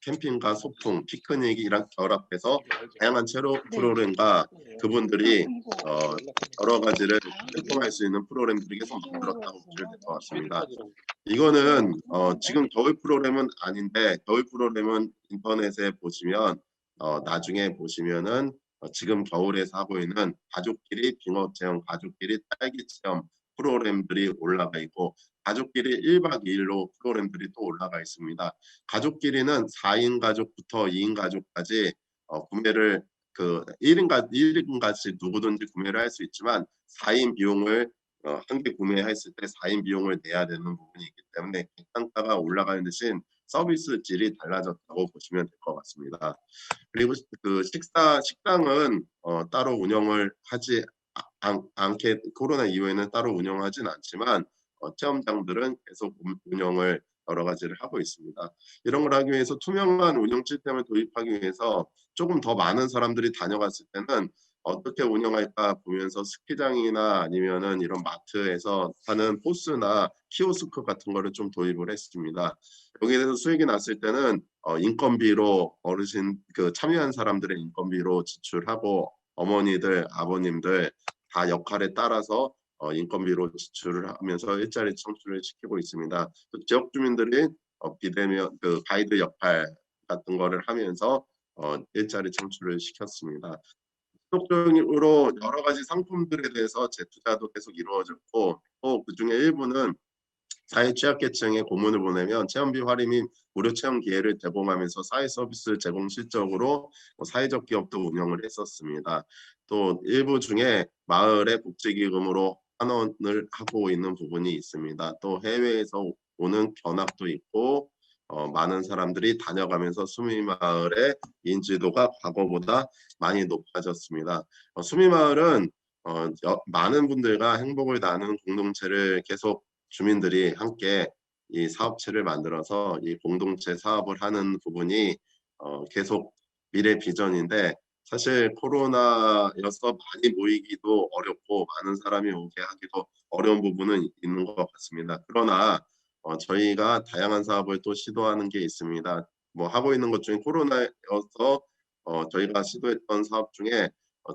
캠핑과 소풍, 피크닉이랑 결합해서 다양한 체로 프로그램과 그분들이 여러 가지를 활동할 수 있는 프로그램들이 계속 만들었다고 보시면 될 것 같습니다. 이거는 지금 겨울 프로그램은 아닌데 겨울 프로그램은 인터넷에 보시면 나중에 보시면은 지금 겨울에서 하고 있는 가족끼리 빙어 체험, 가족끼리 딸기 체험 프로그램들이 올라가 있고 가족끼리 1박 2일로 프로그램들이 또 올라가 있습니다. 가족끼리는 4인 가족부터 2인 가족까지 구매를 1인같이 누구든지 구매를 할 수 있지만 4인 비용을 한 개 구매했을 때 4인 비용을 내야 되는 부분이 있기 때문에 단가가 올라가는 대신 서비스 질이 달라졌다고 보시면 될 것 같습니다. 그리고 식당은 따로 운영을 하지 않게 코로나 이후에는 따로 운영하진 않지만 체험장들은 계속 운영을 여러 가지를 하고 있습니다. 이런 걸 하기 위해서 투명한 운영 시스템을 도입하기 위해서 조금 더 많은 사람들이 다녀갔을 때는 어떻게 운영할까 보면서 스키장이나 아니면은 이런 마트에서 하는 포스나 키오스크 같은 거를 좀 도입을 했습니다. 여기에 대해서 수익이 났을 때는 인건비로 어르신 참여한 사람들의 인건비로 지출하고 어머니들, 아버님들 다 역할에 따라서 인건비로 지출을 하면서 일자리 창출을 시키고 있습니다. 지역 주민들이 비대면 가이드 역할 같은 거를 하면서 일자리 창출을 시켰습니다. 지속적으로 여러 가지 상품들에 대해서 재투자도 계속 이루어졌고 또 그중에 일부는 사회 취약계층에 고문을 보내면 체험비 할인 및 무료 체험 기회를 제공하면서 사회 서비스 제공 실적으로 사회적 기업도 운영을 했었습니다. 또 일부 중에 마을의 복지기금으로 환원을 하고 있는 부분이 있습니다. 또 해외에서 오는 견학도 있고 많은 사람들이 다녀가면서 수미마을의 인지도가 과거보다 많이 높아졌습니다. 수미마을은 많은 분들과 행복을 나누는 공동체를 계속 주민들이 함께 이 사업체를 만들어서 이 공동체 사업을 하는 부분이 계속 미래 비전인데 사실 코로나여서 많이 모이기도 어렵고 많은 사람이 오게 하기도 어려운 부분은 있는 것 같습니다. 그러나 저희가 다양한 사업을 또 시도하는 게 있습니다. 뭐 하고 있는 것 중에 코로나여서 저희가 시도했던 사업 중에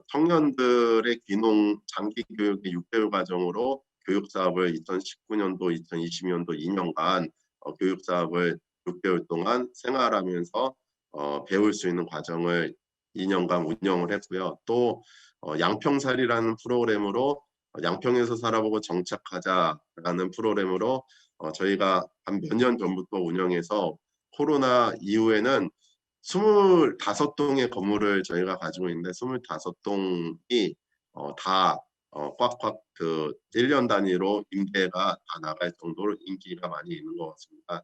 청년들의 귀농 장기 교육의 6개월 과정으로 교육 사업을 2019년도, 2020년도 2년간 교육 사업을 6개월 동안 생활하면서 배울 수 있는 과정을 2년간 운영을 했고요. 또 양평살이라는 프로그램으로 양평에서 살아보고 정착하자라는 프로그램으로 저희가 한 몇 년 전부터 운영해서 코로나 이후에는 25동의 건물을 저희가 가지고 있는데 25동이 다 꽉꽉 그 1년 단위로 임대가 다 나갈 정도로 인기가 많이 있는 것 같습니다.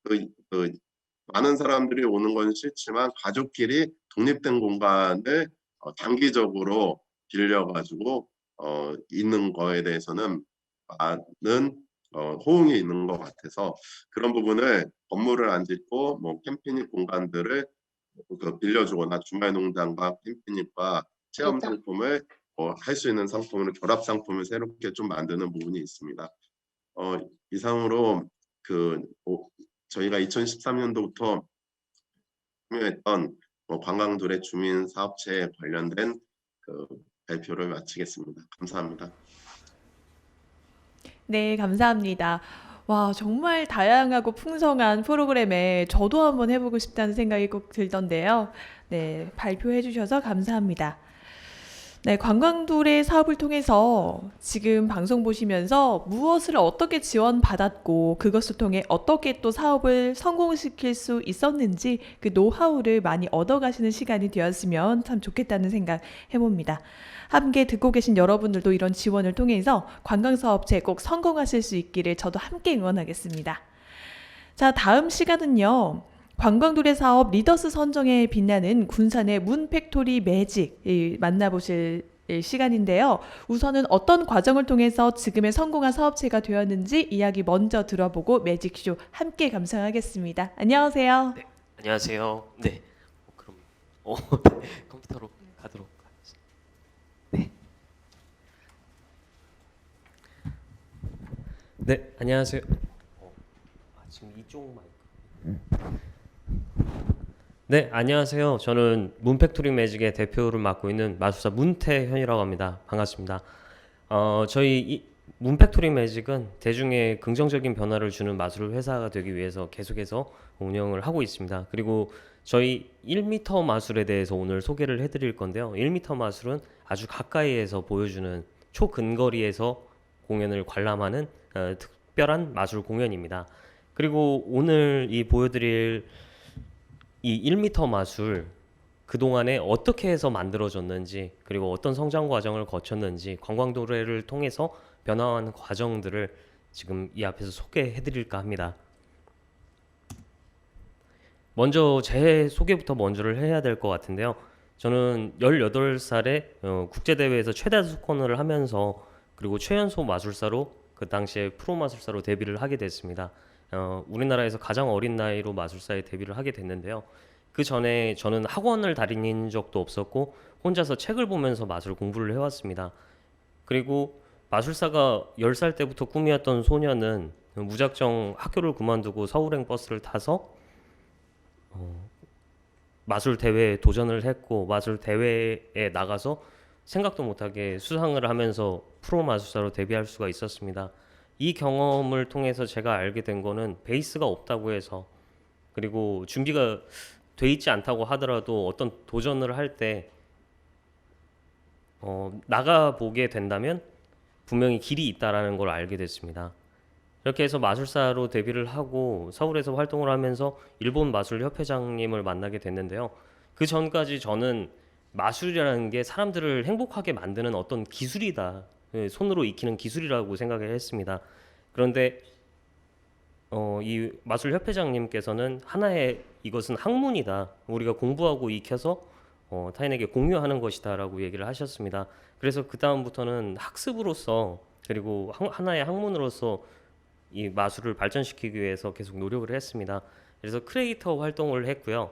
그 많은 사람들이 오는 건 싫지만 가족끼리 독립된 공간을 장기적으로 빌려가지고 있는 거에 대해서는 많은 호응이 있는 것 같아서 그런 부분을 건물을 안 짓고 뭐 캠핑 공간들을 빌려주거나 주말 농장과 캠핑과 체험 상품을 할 수 있는 상품으로 결합 상품을 새롭게 좀 만드는 부분이 있습니다. 이상으로 저희가 2013년도부터 참여했던 관광둘의 주민 사업체에 관련된 발표를 마치겠습니다. 감사합니다. 네, 감사합니다. 와, 정말 다양하고 풍성한 프로그램에 저도 한번 해보고 싶다는 생각이 꼭 들던데요. 네, 발표해 주셔서 감사합니다. 네, 관광둘의 사업을 통해서 지금 방송 보시면서 무엇을 어떻게 지원받았고 그것을 통해 어떻게 또 사업을 성공시킬 수 있었는지 그 노하우를 많이 얻어가시는 시간이 되었으면 참 좋겠다는 생각 해봅니다. 함께 듣고 계신 여러분들도 이런 지원을 통해서 관광사업체 꼭 성공하실 수 있기를 저도 함께 응원하겠습니다. 자, 다음 시간은요. 관광둘의 사업 리더스 선정에 빛나는 군산의 문팩토리 매직 만나보실 시간인데요. 우선은 어떤 과정을 통해서 지금의 성공한 사업체가 되었는지 이야기 먼저 들어보고 매직쇼 함께 감상하겠습니다. 안녕하세요. 네, 안녕하세요. 네, 그럼 네, 컴퓨터로 가도록 하겠습니다. 네. 네, 안녕하세요. 지금 이쪽 마이크. 네, 안녕하세요. 저는 문팩토리 매직의 대표를 맡고 있는 마술사 문태현이라고 합니다. 반갑습니다. 저희 문팩토리 매직은 대중에 긍정적인 변화를 주는 마술 회사가 되기 위해서 계속해서 운영을 하고 있습니다. 그리고 저희 1m 마술에 대해서 오늘 소개를 해드릴 건데요. 1m 마술은 아주 가까이에서 보여주는 초근거리에서 공연을 관람하는 특별한 마술 공연입니다. 그리고 오늘 보여드릴 이 1m 마술 그동안에 어떻게 해서 만들어졌는지 그리고 어떤 성장 과정을 거쳤는지 관광도래를 통해서 변화한 과정들을 지금 이 앞에서 소개해드릴까 합니다. 먼저 제 소개부터 먼저를 해야 될 것 같은데요. 저는 18살에 국제대회에서 최다 수kon을 하면서 그리고 최연소 마술사로 그 당시에 프로 마술사로 데뷔를 하게 됐습니다. 우리나라에서 가장 어린 나이로 마술사에 데뷔를 하게 됐는데요. 그 전에 저는 학원을 다닌 적도 없었고 혼자서 책을 보면서 마술 공부를 해왔습니다. 그리고 마술사가 10살 때부터 꿈이었던 소녀는 무작정 학교를 그만두고 서울행 버스를 타서 마술 대회에 도전을 했고 마술 대회에 나가서 생각도 못하게 수상을 하면서 프로 마술사로 데뷔할 수가 있었습니다. 이 경험을 통해서 제가 알게 된 거는 베이스가 없다고 해서 그리고 준비가 돼 있지 않다고 하더라도 어떤 도전을 할 때 나가 보게 된다면 분명히 길이 있다라는 걸 알게 됐습니다. 이렇게 해서 마술사로 데뷔를 하고 서울에서 활동을 하면서 일본 마술협회장님을 만나게 됐는데요. 그 전까지 저는 마술이라는 게 사람들을 행복하게 만드는 어떤 기술이다, 손으로 익히는 기술이라고 생각을 했습니다. 그런데 이 마술협회장님께서는 하나의 이것은 학문이다, 우리가 공부하고 익혀서 타인에게 공유하는 것이다라고 얘기를 하셨습니다. 그래서 그 다음부터는 학습으로서 그리고 하나의 학문으로서 이 마술을 발전시키기 위해서 계속 노력을 했습니다. 그래서 크리에이터 활동을 했고요.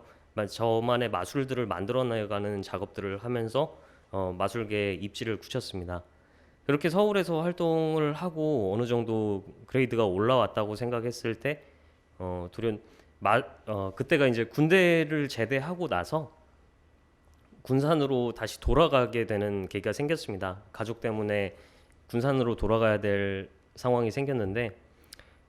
저만의 마술들을 만들어 나가는 작업들을 하면서 마술계에 입지를 굳혔습니다. 그렇게 서울에서 활동을 하고 어느 정도 그레이드가 올라왔다고 생각했을 때 그때가 이제 군대를 제대하고 나서 군산으로 다시 돌아가게 되는 계기가 생겼습니다. 가족 때문에 군산으로 돌아가야 될 상황이 생겼는데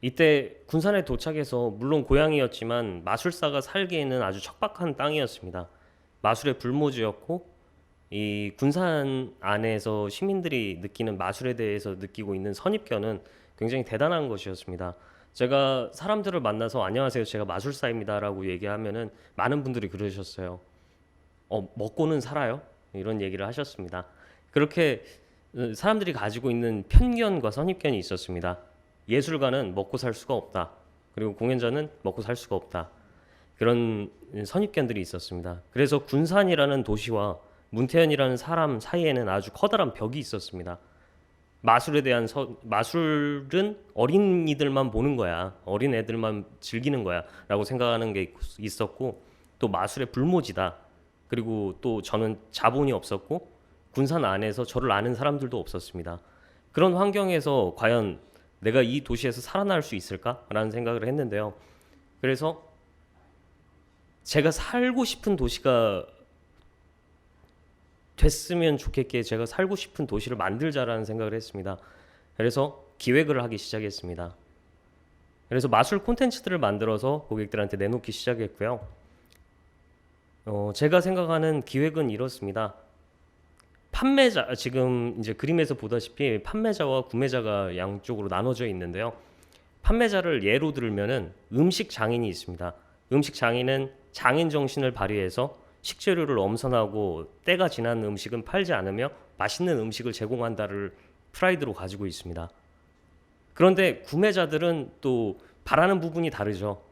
이때 군산에 도착해서 물론 고향이었지만 마술사가 살기에는 아주 척박한 땅이었습니다. 마술의 불모지였고 이 군산 안에서 시민들이 느끼는 마술에 대해서 느끼고 있는 선입견은 굉장히 대단한 것이었습니다. 제가 사람들을 만나서 안녕하세요, 제가 마술사입니다라고 얘기하면은 많은 분들이 그러셨어요. 먹고는 살아요? 이런 얘기를 하셨습니다. 그렇게 사람들이 가지고 있는 편견과 선입견이 있었습니다. 예술가는 먹고 살 수가 없다. 그리고 공연자는 먹고 살 수가 없다. 그런 선입견들이 있었습니다. 그래서 군산이라는 도시와 문태현이라는 사람 사이에는 아주 커다란 벽이 있었습니다. 마술에 대한 마술은 어린이들만 보는 거야, 어린 애들만 즐기는 거야 라고 생각하는 게 있었고, 또 마술의 불모지다. 그리고 또 저는 자본이 없었고 군산 안에서 저를 아는 사람들도 없었습니다. 그런 환경에서 과연 내가 이 도시에서 살아날 수 있을까라는 생각을 했는데요. 그래서 제가 살고 싶은 도시가 됐으면 좋겠기에 제가 살고 싶은 도시를 만들자라는 생각을 했습니다. 그래서 기획을 하기 시작했습니다. 그래서 마술 콘텐츠들을 만들어서 고객들한테 내놓기 시작했고요. 제가 생각하는 기획은 이렇습니다. 판매자, 지금 이제 그림에서 보다시피 판매자와 구매자가 양쪽으로 나눠져 있는데요. 판매자를 예로 들면은 음식 장인이 있습니다. 음식 장인은 장인 정신을 발휘해서 식재료를 엄선하고 때가 지난 음식은 팔지 않으며 맛있는 음식을 제공한다를 프라이드로 가지고 있습니다. 그런데 구매자들은 또 바라는 부분이 다르죠.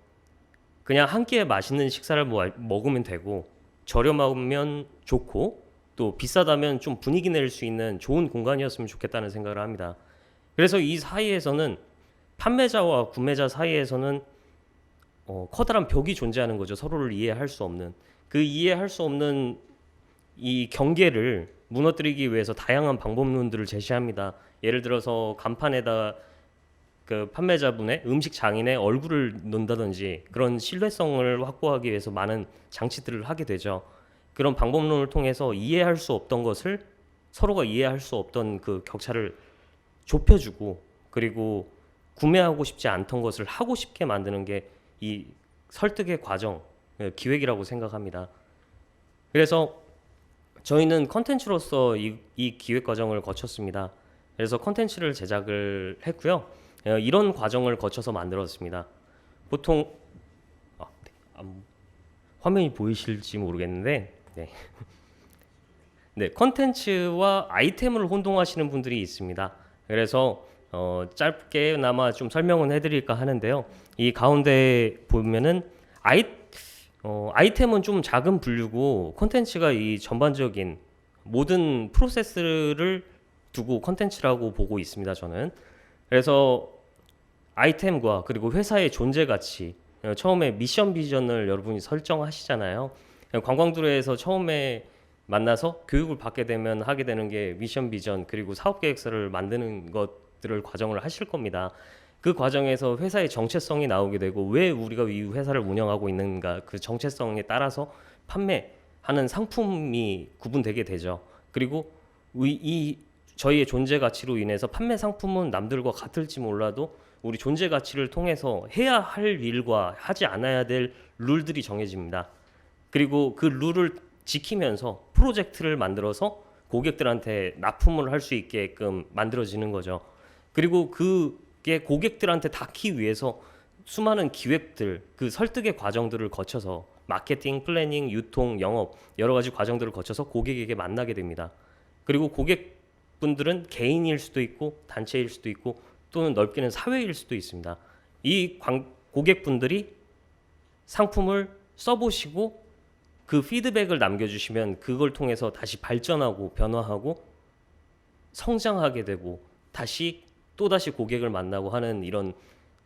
그냥 한 끼에 맛있는 식사를 먹으면 되고, 저렴하면 좋고 또 비싸다면 좀 분위기 낼 수 있는 좋은 공간이었으면 좋겠다는 생각을 합니다. 그래서 이 사이에서는 판매자와 구매자 사이에서는 커다란 벽이 존재하는 거죠. 서로를 이해할 수 없는, 그 이해할 수 없는 이 경계를 무너뜨리기 위해서 다양한 방법론들을 제시합니다. 예를 들어서 간판에다 그 판매자분의 음식 장인의 얼굴을 넣는다든지 그런 신뢰성을 확보하기 위해서 많은 장치들을 하게 되죠. 그런 방법론을 통해서 이해할 수 없던 것을, 서로가 이해할 수 없던 그 격차를 좁혀주고, 그리고 구매하고 싶지 않던 것을 하고 싶게 만드는 게 이 설득의 과정, 기획이라고 생각합니다. 그래서 저희는 컨텐츠로서 이 기획 과정을 거쳤습니다. 그래서 컨텐츠를 제작을 했고요. 이런 과정을 거쳐서 만들었습니다. 보통 화면이 보이실지 모르겠는데, 네, 컨텐츠와 아이템을 혼동하시는 분들이 있습니다. 그래서 짧게나마 좀 설명은 해드릴까 하는데요. 이 가운데 보면은 아이템은 좀 작은 분류고, 컨텐츠가 이 전반적인 모든 프로세스를 두고 컨텐츠라고 보고 있습니다, 저는. 그래서 아이템과 그리고 회사의 존재 가치, 처음에 미션 비전을 여러분이 설정하시잖아요. 관광도로에서 처음에 만나서 교육을 받게 되면 하게 되는 게 미션 비전, 그리고 사업 계획서를 만드는 것들을 과정을 하실 겁니다. 그 과정에서 회사의 정체성이 나오게 되고, 왜 우리가 이 회사를 운영하고 있는가, 그 정체성에 따라서 판매하는 상품이 구분되게 되죠. 그리고 저희의 존재 가치로 인해서 판매 상품은 남들과 같을지 몰라도 우리 존재 가치를 통해서 해야 할 일과 하지 않아야 될 룰들이 정해집니다. 그리고 그 룰을 지키면서 프로젝트를 만들어서 고객들한테 납품을 할 수 있게끔 만들어지는 거죠. 그리고 그 고객들한테 닿기 위해서 수많은 기획들, 그 설득의 과정들을 거쳐서 마케팅, 플래닝, 유통, 영업 여러 가지 과정들을 거쳐서 고객에게 만나게 됩니다. 그리고 고객분들은 개인일 수도 있고 단체일 수도 있고 또는 넓게는 사회일 수도 있습니다. 이 고객분들이 상품을 써보시고 그 피드백을 남겨주시면 그걸 통해서 다시 발전하고 변화하고 성장하게 되고 또다시 고객을 만나고 하는 이런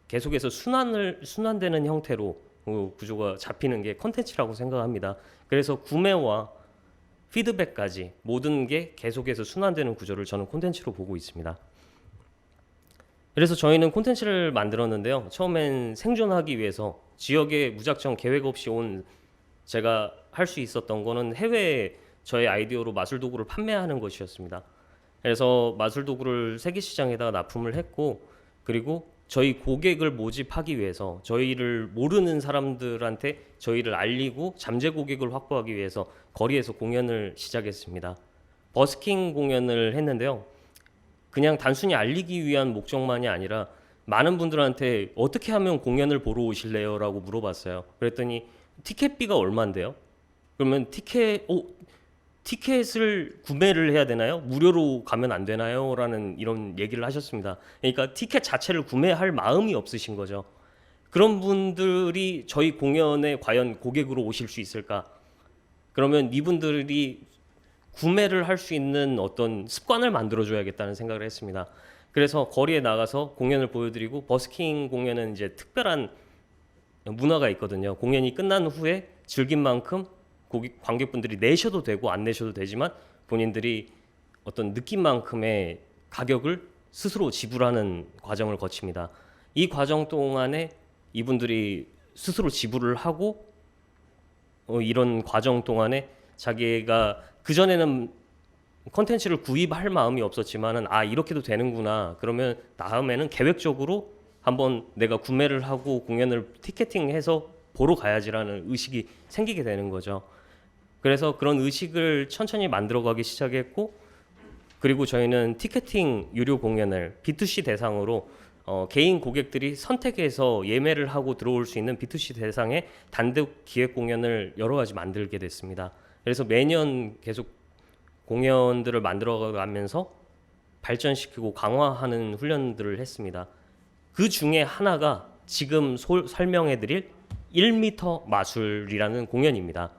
계속해서 순환되는 형태로 구조가 잡히는 게 콘텐츠라고 생각합니다. 그래서 구매와 피드백까지 모든 게 계속해서 순환되는 구조를 저는 콘텐츠로 보고 있습니다. 그래서 저희는 콘텐츠를 만들었는데요. 처음엔 생존하기 위해서 지역에 무작정 계획 없이 온 제가 할 수 있었던 거는 해외에 저의 아이디어로 마술 도구를 판매하는 것이었습니다. 그래서 마술 도구를 세계 시장에다가 납품을 했고, 그리고 저희 고객을 모집하기 위해서 저희를 모르는 사람들한테 저희를 알리고 잠재 고객을 확보하기 위해서 거리에서 공연을 시작했습니다. 버스킹 공연을 했는데요. 그냥 단순히 알리기 위한 목적만이 아니라 많은 분들한테 어떻게 하면 공연을 보러 오실래요? 라고 물어봤어요. 그랬더니 티켓비가 얼마인데요? 그러면 티켓을 구매를 해야 되나요? 무료로 가면 안 되나요? 라는 이런 얘기를 하셨습니다. 그러니까 티켓 자체를 구매할 마음이 없으신 거죠. 그런 분들이 저희 공연에 과연 고객으로 오실 수 있을까? 그러면 이분들이 구매를 할 수 있는 어떤 습관을 만들어줘야겠다는 생각을 했습니다. 그래서 거리에 나가서 공연을 보여드리고, 버스킹 공연은 이제 특별한 문화가 있거든요. 공연이 끝난 후에 즐긴 만큼 관객분들이 내셔도 되고 안 내셔도 되지만 본인들이 어떤 느낌만큼의 가격을 스스로 지불하는 과정을 거칩니다. 이 과정 동안에 이분들이 스스로 지불을 하고 이런 과정 동안에 자기가 그전에는 컨텐츠를 구입할 마음이 없었지만은 이렇게도 되는구나. 그러면 다음에는 계획적으로 한번 내가 구매를 하고 공연을 티켓팅해서 보러 가야지라는 의식이 생기게 되는 거죠. 그래서 그런 의식을 천천히 만들어가기 시작했고, 그리고 저희는 티켓팅 유료 공연을 B2C 대상으로 개인 고객들이 선택해서 예매를 하고 들어올 수 있는 B2C 대상의 단독 기획 공연을 여러 가지 만들게 됐습니다. 그래서 매년 계속 공연들을 만들어가면서 발전시키고 강화하는 훈련들을 했습니다. 그 중에 하나가 지금 설명해드릴 1m 마술이라는 공연입니다.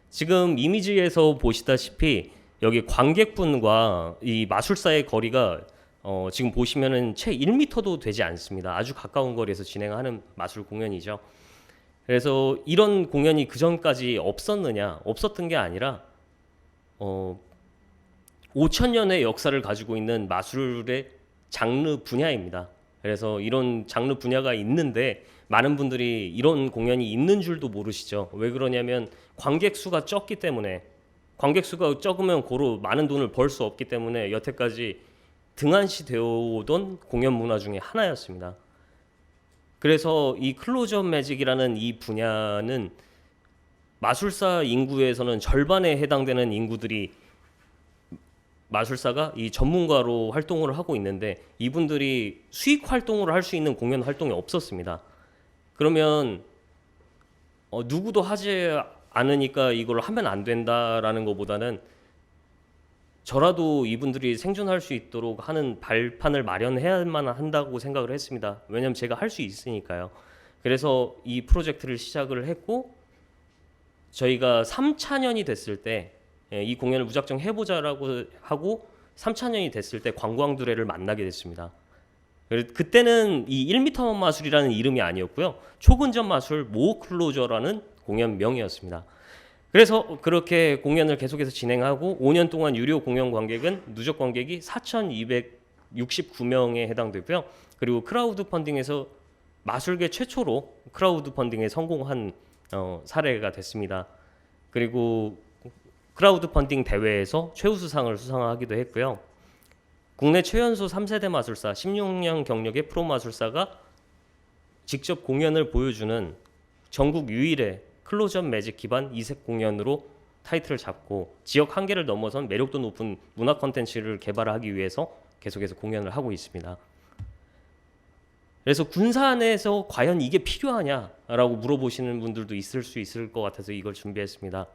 지금 이미지에서 보시다시피 여기 관객분과 이 마술사의 거리가 지금 보시면은 채 1m도 되지 않습니다. 아주 가까운 거리에서 진행하는 마술 공연이죠. 그래서 이런 공연이 그 전까지 없었느냐? 없었던 게 아니라 5,000년의 역사를 가지고 있는 마술의 장르 분야입니다. 그래서 이런 장르 분야가 있는데 많은 분들이 이런 공연이 있는 줄도 모르시죠. 왜 그러냐면 관객 수가 적기 때문에, 관객 수가 적으면 고로 많은 돈을 벌 수 없기 때문에 여태까지 등한시 되어 오던 공연 문화 중에 하나였습니다. 그래서 이 클로즈업 매직이라는 이 분야는 마술사 인구에서는 절반에 해당되는 인구들이 마술사가 이 전문가로 활동을 하고 있는데, 이분들이 수익 활동을 할 수 있는 공연 활동이 없었습니다. 그러면 누구도 하지 않으니까 이걸 하면 안 된다라는 것보다는 저라도 이분들이 생존할 수 있도록 하는 발판을 마련해야만 한다고 생각을 했습니다. 왜냐하면 제가 할 수 있으니까요. 그래서 이 프로젝트를 시작을 했고, 저희가 3차년이 됐을 때 이 공연을 무작정 해보자라고 하고 3차년이 됐을 때 관광두레를 만나게 됐습니다. 그때는 이 1m 마술이라는 이름이 아니었고요. 초근접 마술 모클로저라는 공연명이었습니다. 그래서 그렇게 공연을 계속해서 진행하고 5년 동안 유료 공연 관객은 누적 관객이 4,269명에 해당되고요. 그리고 크라우드 펀딩에서 마술계 최초로 크라우드 펀딩에 성공한 사례가 됐습니다. 그리고 크라우드 펀딩 대회에서 최우수상을 수상하기도 했고요. 국내 최연소 3세대 마술사, 16년 경력의 프로 마술사가 직접 공연을 보여주는 전국 유일의 클로즈업 매직 기반 이색 공연으로 타이틀을 잡고 지역 한계를 넘어선 매력도 높은 문화 콘텐츠를 개발하기 위해서 계속해서 공연을 하고 있습니다. 그래서 군산에서 과연 이게 필요하냐라고 물어보시는 분들도 있을 수 있을 것 같아서 이걸 준비했습니다.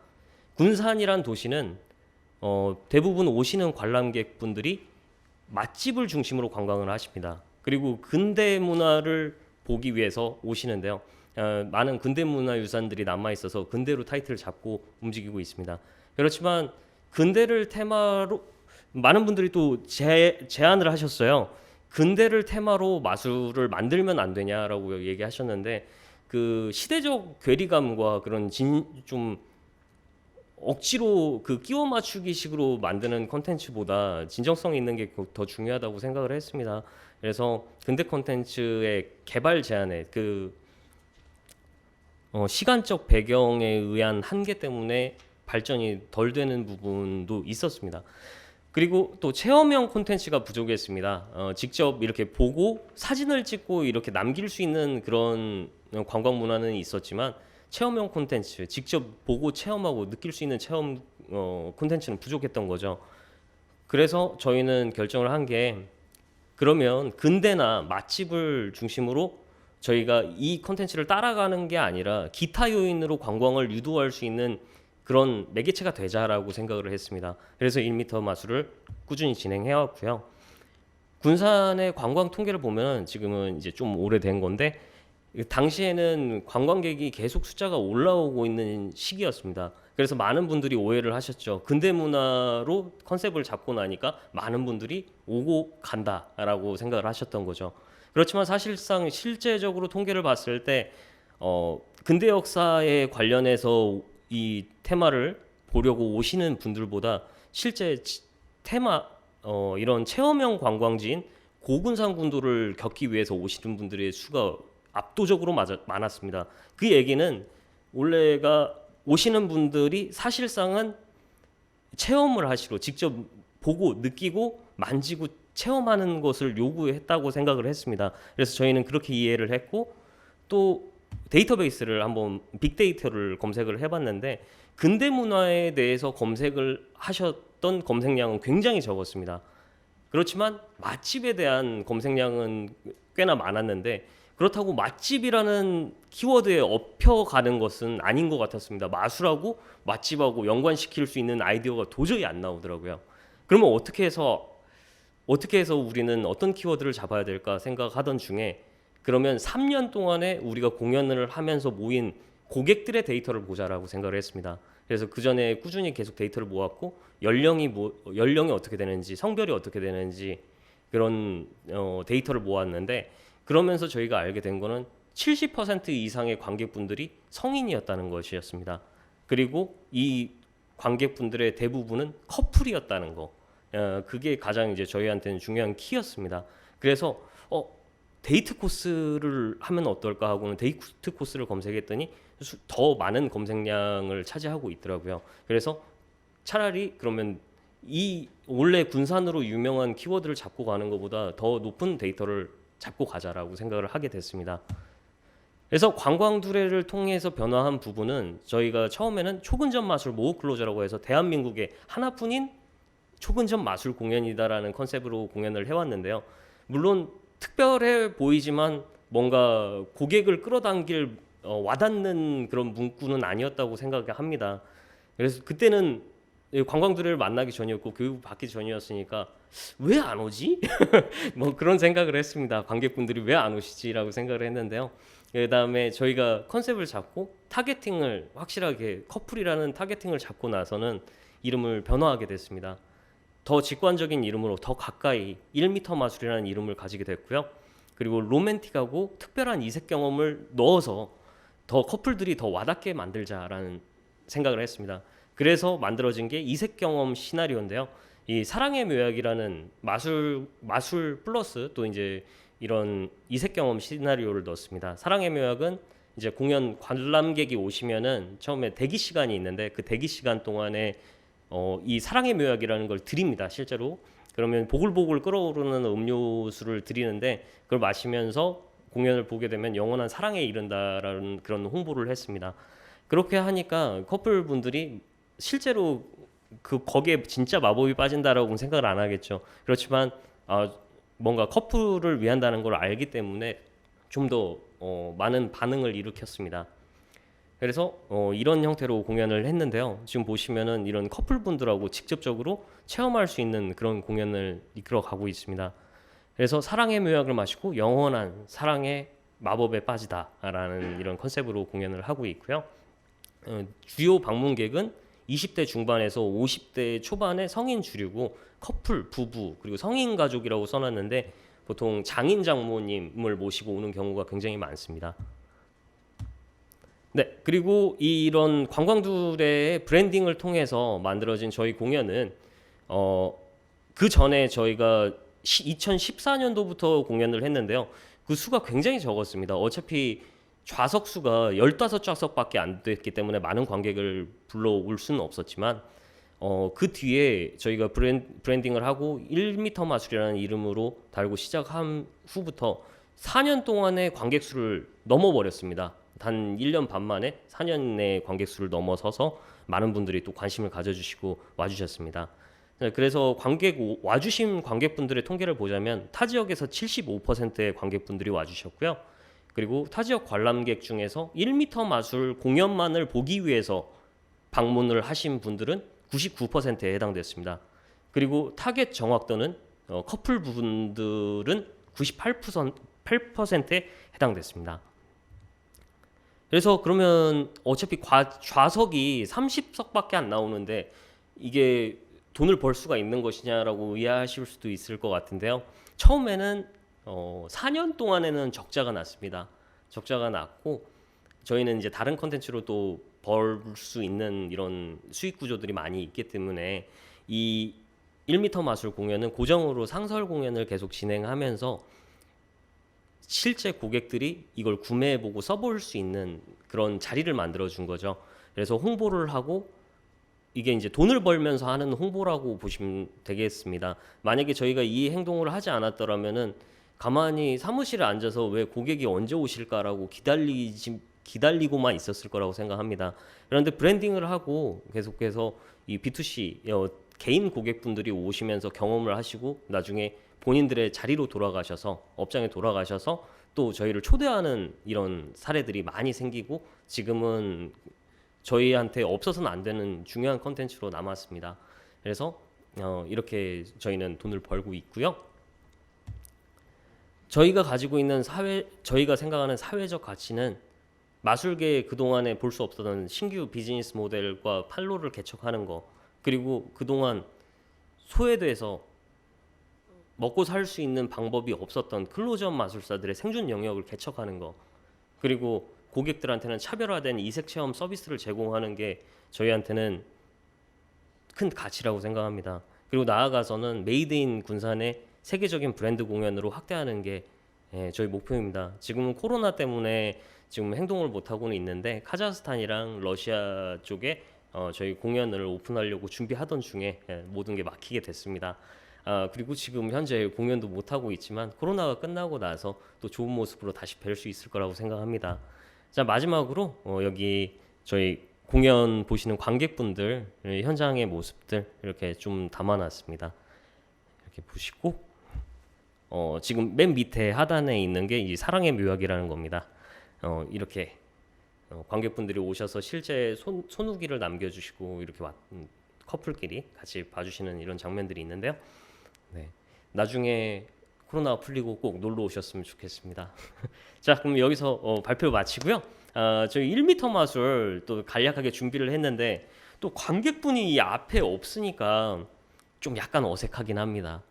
군산이란 도시는 대부분 오시는 관람객분들이 맛집을 중심으로 관광을 하십니다. 그리고 근대 문화를 보기 위해서 오시는데요. 많은 근대 문화 유산들이 남아 있어서 근대로 타이틀을 잡고 움직이고 있습니다. 그렇지만 근대를 테마로 많은 분들이 또 제안을 하셨어요. 근대를 테마로 마술을 만들면 안 되냐라고 얘기하셨는데 그 시대적 괴리감과 그런 좀 억지로 그 끼워 맞추기 식으로 만드는 콘텐츠보다 진정성 있는 게 더 중요하다고 생각을 했습니다. 그래서 근대 콘텐츠의 개발 제한에 그 시간적 배경에 의한 한계 때문에 발전이 덜 되는 부분도 있었습니다. 그리고 또 체험형 콘텐츠가 부족했습니다. 직접 이렇게 보고 사진을 찍고 이렇게 남길 수 있는 그런 관광 문화는 있었지만 체험형 콘텐츠, 직접 보고 체험하고 느낄 수 있는 체험 콘텐츠는 부족했던 거죠. 그래서 저희는 결정을 한 게 그러면 근대나 맛집을 중심으로 저희가 이 콘텐츠를 따라가는 게 아니라 기타 요인으로 관광을 유도할 수 있는 그런 매개체가 되자라고 생각을 했습니다. 그래서 1m 마술을 꾸준히 진행해 왔고요. 군산의 관광 통계를 보면 지금은 이제 좀 오래된 건데 당시에는 관광객이 계속 숫자가 올라오고 있는 시기였습니다. 그래서 많은 분들이 오해를 하셨죠. 근대 문화로 컨셉을 잡고 나니까 많은 분들이 오고 간다라고 생각을 하셨던 거죠. 그렇지만 사실상 실제적으로 통계를 봤을 때 근대 역사에 관련해서 이 테마를 보려고 오시는 분들보다 실제 테마 이런 체험형 관광지인 고군산 군도를 겪기 위해서 오시는 분들의 수가 압도적으로 많았습니다. 그 얘기는 원래가 오시는 분들이 사실상은 체험을 하시러 직접 보고 느끼고 만지고 체험하는 것을 요구했다고 생각을 했습니다. 그래서 저희는 그렇게 이해를 했고 또 데이터베이스를 한번 빅데이터를 검색을 해봤는데 근대 문화에 대해서 검색을 하셨던 검색량은 굉장히 적었습니다. 그렇지만 맛집에 대한 검색량은 꽤나 많았는데 그렇다고 맛집이라는 키워드에 업혀가는 것은 아닌 것 같았습니다. 마술하고 맛집하고 연관시킬 수 있는 아이디어가 도저히 안 나오더라고요. 그러면 어떻게 해서 우리는 어떤 키워드를 잡아야 될까 생각하던 중에 그러면 3년 동안에 우리가 공연을 하면서 모인 고객들의 데이터를 보자라고 생각을 했습니다. 그래서 그 전에 꾸준히 계속 데이터를 모았고 연령이 어떻게 되는지 성별이 어떻게 되는지 그런 데이터를 모았는데 그러면서 저희가 알게 된 거는 70% 이상의 관객분들이 성인이었다는 것이었습니다. 그리고 이 관객분들의 대부분은 커플이었다는 거. 그게 가장 이제 저희한테는 중요한 키였습니다. 그래서 데이트 코스를 하면 어떨까 하고는 데이트 코스를 검색했더니 더 많은 검색량을 차지하고 있더라고요. 그래서 차라리 그러면 이 원래 군산으로 유명한 키워드를 잡고 가는 것보다 더 높은 데이터를 잡고 가자라고 생각을 하게 됐습니다. 그래서 관광 두레를 통해서 변화한 부분은 저희가 처음에는 초근접 마술 모어 클로저라고 해서 대한민국의 하나뿐인 초근접 마술 공연이다라는 컨셉으로 공연을 해왔는데요. 물론 특별해 보이지만 뭔가 고객을 끌어당길 와닿는 그런 문구는 아니었다고 생각합니다. 그래서 그때는 관광두레를 만나기 전이었고 교육 받기 전이었으니까 왜 안 오지? 뭐 그런 생각을 했습니다. 관객분들이 왜 안 오시지라고 생각을 했는데요. 그다음에 저희가 컨셉을 잡고 타겟팅을 확실하게 커플이라는 타겟팅을 잡고 나서는 이름을 변화하게 됐습니다. 더 직관적인 이름으로 더 가까이 1m 마술이라는 이름을 가지게 됐고요. 그리고 로맨틱하고 특별한 이색 경험을 넣어서 더 커플들이 더 와닿게 만들자라는 생각을 했습니다. 그래서 만들어진 게 이색 경험 시나리오인데요. 이 사랑의 묘약이라는 마술 플러스 또 이제 이런 이색 경험 시나리오를 넣었습니다. 사랑의 묘약은 이제 공연 관람객이 오시면은 처음에 대기 시간이 있는데 그 대기 시간 동안에 이 사랑의 묘약이라는 걸 드립니다. 실제로 그러면 보글보글 끓어오르는 음료수를 드리는데 그걸 마시면서 공연을 보게 되면 영원한 사랑에 이른다라는 그런 홍보를 했습니다. 그렇게 하니까 커플분들이 실제로 거기에 진짜 마법이 빠진다라고는 생각을 안 하겠죠. 그렇지만 뭔가 커플을 위한다는 걸 알기 때문에 좀 더 많은 반응을 일으켰습니다. 그래서 이런 형태로 공연을 했는데요. 지금 보시면은 이런 커플분들하고 직접적으로 체험할 수 있는 그런 공연을 이끌어가고 있습니다. 그래서 사랑의 묘약을 마시고 영원한 사랑의 마법에 빠지다라는 이런 컨셉으로 공연을 하고 있고요. 주요 방문객은 20대 중반에서 50대 초반의 성인 주류고 커플, 부부, 그리고 성인 가족이라고 써놨는데 보통 장인 장모님을 모시고 오는 경우가 굉장히 많습니다. 네, 그리고 이런 관광두레의 브랜딩을 통해서 만들어진 저희 공연은 그 전에 저희가 2014년도부터 공연을 했는데요. 그 수가 굉장히 적었습니다. 어차피 좌석 수가 15좌석밖에 안 됐기 때문에 많은 관객을 불러올 수는 없었지만 그 뒤에 저희가 브랜딩을 하고 1m 마술이라는 이름으로 달고 시작한 후부터 4년 동안의 관객 수를 넘어버렸습니다. 단 1년 반 만에 4년의 관객 수를 넘어서서 많은 분들이 또 관심을 가져주시고 와주셨습니다. 그래서 와주신 관객분들의 통계를 보자면 타 지역에서 75%의 관객분들이 와주셨고요. 그리고 타 지역 관람객 중에서 1m 마술 공연만을 보기 위해서 방문을 하신 분들은 99%에 해당됐습니다. 그리고 타겟 정확도는 커플 분들은 98%에 해당됐습니다. 그래서 그러면 어차피 좌석이 30석밖에 안 나오는데 이게 돈을 벌 수가 있는 것이냐라고 의아하실 수도 있을 것 같은데요. 처음에는 4년 동안에는 적자가 났습니다. 적자가 났고 저희는 이제 다른 컨텐츠로 또 벌 수 있는 이런 수익 구조들이 많이 있기 때문에 이 1m 마술 공연은 고정으로 상설 공연을 계속 진행하면서 실제 고객들이 이걸 구매해보고 써볼 수 있는 그런 자리를 만들어준 거죠. 그래서 홍보를 하고 이게 이제 돈을 벌면서 하는 홍보라고 보시면 되겠습니다. 만약에 저희가 이 행동을 하지 않았더라면은 가만히 사무실에 앉아서 왜 고객이 언제 오실까라고 기다리고만 있었을 거라고 생각합니다. 그런데 브랜딩을 하고 계속해서 이 B2C 개인 고객분들이 오시면서 경험을 하시고 나중에 본인들의 자리로 돌아가셔서 업장에 돌아가셔서 또 저희를 초대하는 이런 사례들이 많이 생기고 지금은 저희한테 없어서는 안 되는 중요한 컨텐츠로 남았습니다. 그래서 이렇게 저희는 돈을 벌고 있고요. 저희가 가지고 있는 저희가 생각하는 사회적 가치는 마술계에 그동안에 볼 수 없었던 신규 비즈니스 모델과 판로를 개척하는 거, 그리고 그동안 소외돼서 먹고 살 수 있는 방법이 없었던 클로즈업 마술사들의 생존 영역을 개척하는 거, 그리고 고객들한테는 차별화된 이색 체험 서비스를 제공하는 게 저희한테는 큰 가치라고 생각합니다. 그리고 나아가서는 메이드 인 군산의 세계적인 브랜드 공연으로 확대하는 게 저희 목표입니다. 지금은 코로나 때문에 지금 행동을 못 하고는 있는데 카자흐스탄이랑 러시아 쪽에 저희 공연을 오픈하려고 준비하던 중에 모든 게 막히게 됐습니다. 그리고 지금 현재 공연도 못 하고 있지만 코로나가 끝나고 나서 또 좋은 모습으로 다시 뵐 수 있을 거라고 생각합니다. 자, 마지막으로 여기 저희 공연 보시는 관객분들 현장의 모습들 이렇게 좀 담아놨습니다. 이렇게 보시고 지금 맨 밑에 하단에 있는 게 이 사랑의 묘약이라는 겁니다. 이렇게 관객분들이 오셔서 실제 손후기를 남겨주시고 이렇게 커플끼리 같이 봐주시는 이런 장면들이 있는데요. 네, 나중에 코로나가 풀리고 꼭 놀러 오셨으면 좋겠습니다. 자, 그럼 여기서 발표 마치고요. 저희 1m 마술 또 간략하게 준비를 했는데 또 관객분이 이 앞에 없으니까 좀 약간 어색하긴 합니다.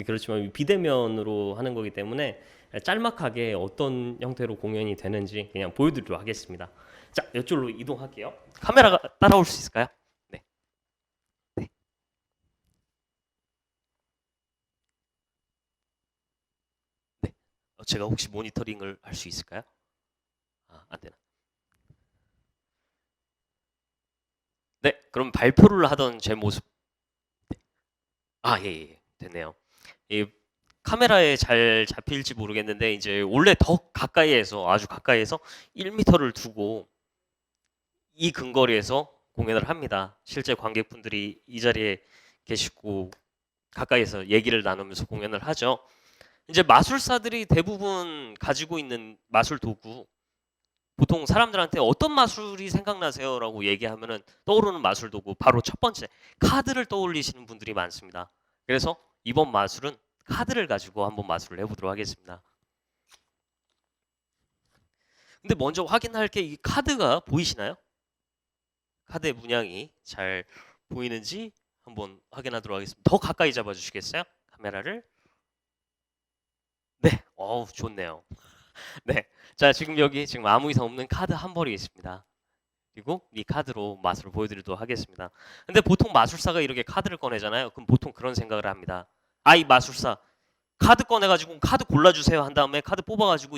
그렇지만 비대면으로 하는 거기 때문에 짤막하게 어떤 형태로 공연이 되는지 그냥 보여드리도록 하겠습니다. 자, 이쪽으로 이동할게요. 카메라가 따라올 수 있을까요? 네. 네. 네. 제가 혹시 모니터링을 할 수 있을까요? 안 되나? 네, 그럼 발표를 하던 제 모습. 네. 예, 됐네요. 카메라에 잘 잡힐지 모르겠는데 이제 원래 더 가까이에서 아주 가까이에서 1m를 두고 이 근거리에서 공연을 합니다. 실제 관객분들이 이 자리에 계시고 가까이에서 얘기를 나누면서 공연을 하죠. 이제 마술사들이 대부분 가지고 있는 마술 도구, 보통 사람들한테 어떤 마술이 생각나세요라고 얘기하면은 떠오르는 마술 도구 바로 첫 번째 카드를 떠올리시는 분들이 많습니다. 그래서 이번 마술은 카드를 가지고 한번 마술을 해보도록 하겠습니다. 근데 먼저 확인할 게 이 카드가 보이시나요? 카드의 문양이 잘 보이는지 한번 확인하도록 하겠습니다. 더 가까이 잡아주시겠어요? 카메라를. 네, 어우 좋네요. 네, 자 지금 여기 지금 아무 이상 없는 카드 한 벌이 있습니다. 그리고 이 카드로 마술을 보여드리도록 하겠습니다. 근데 보통 마술사가 이렇게 카드를 꺼내잖아요. 그럼 보통 그런 생각을 합니다. 아, 이 마술사 카드 꺼내가지고 카드 골라주세요 한 다음에 카드 뽑아가지고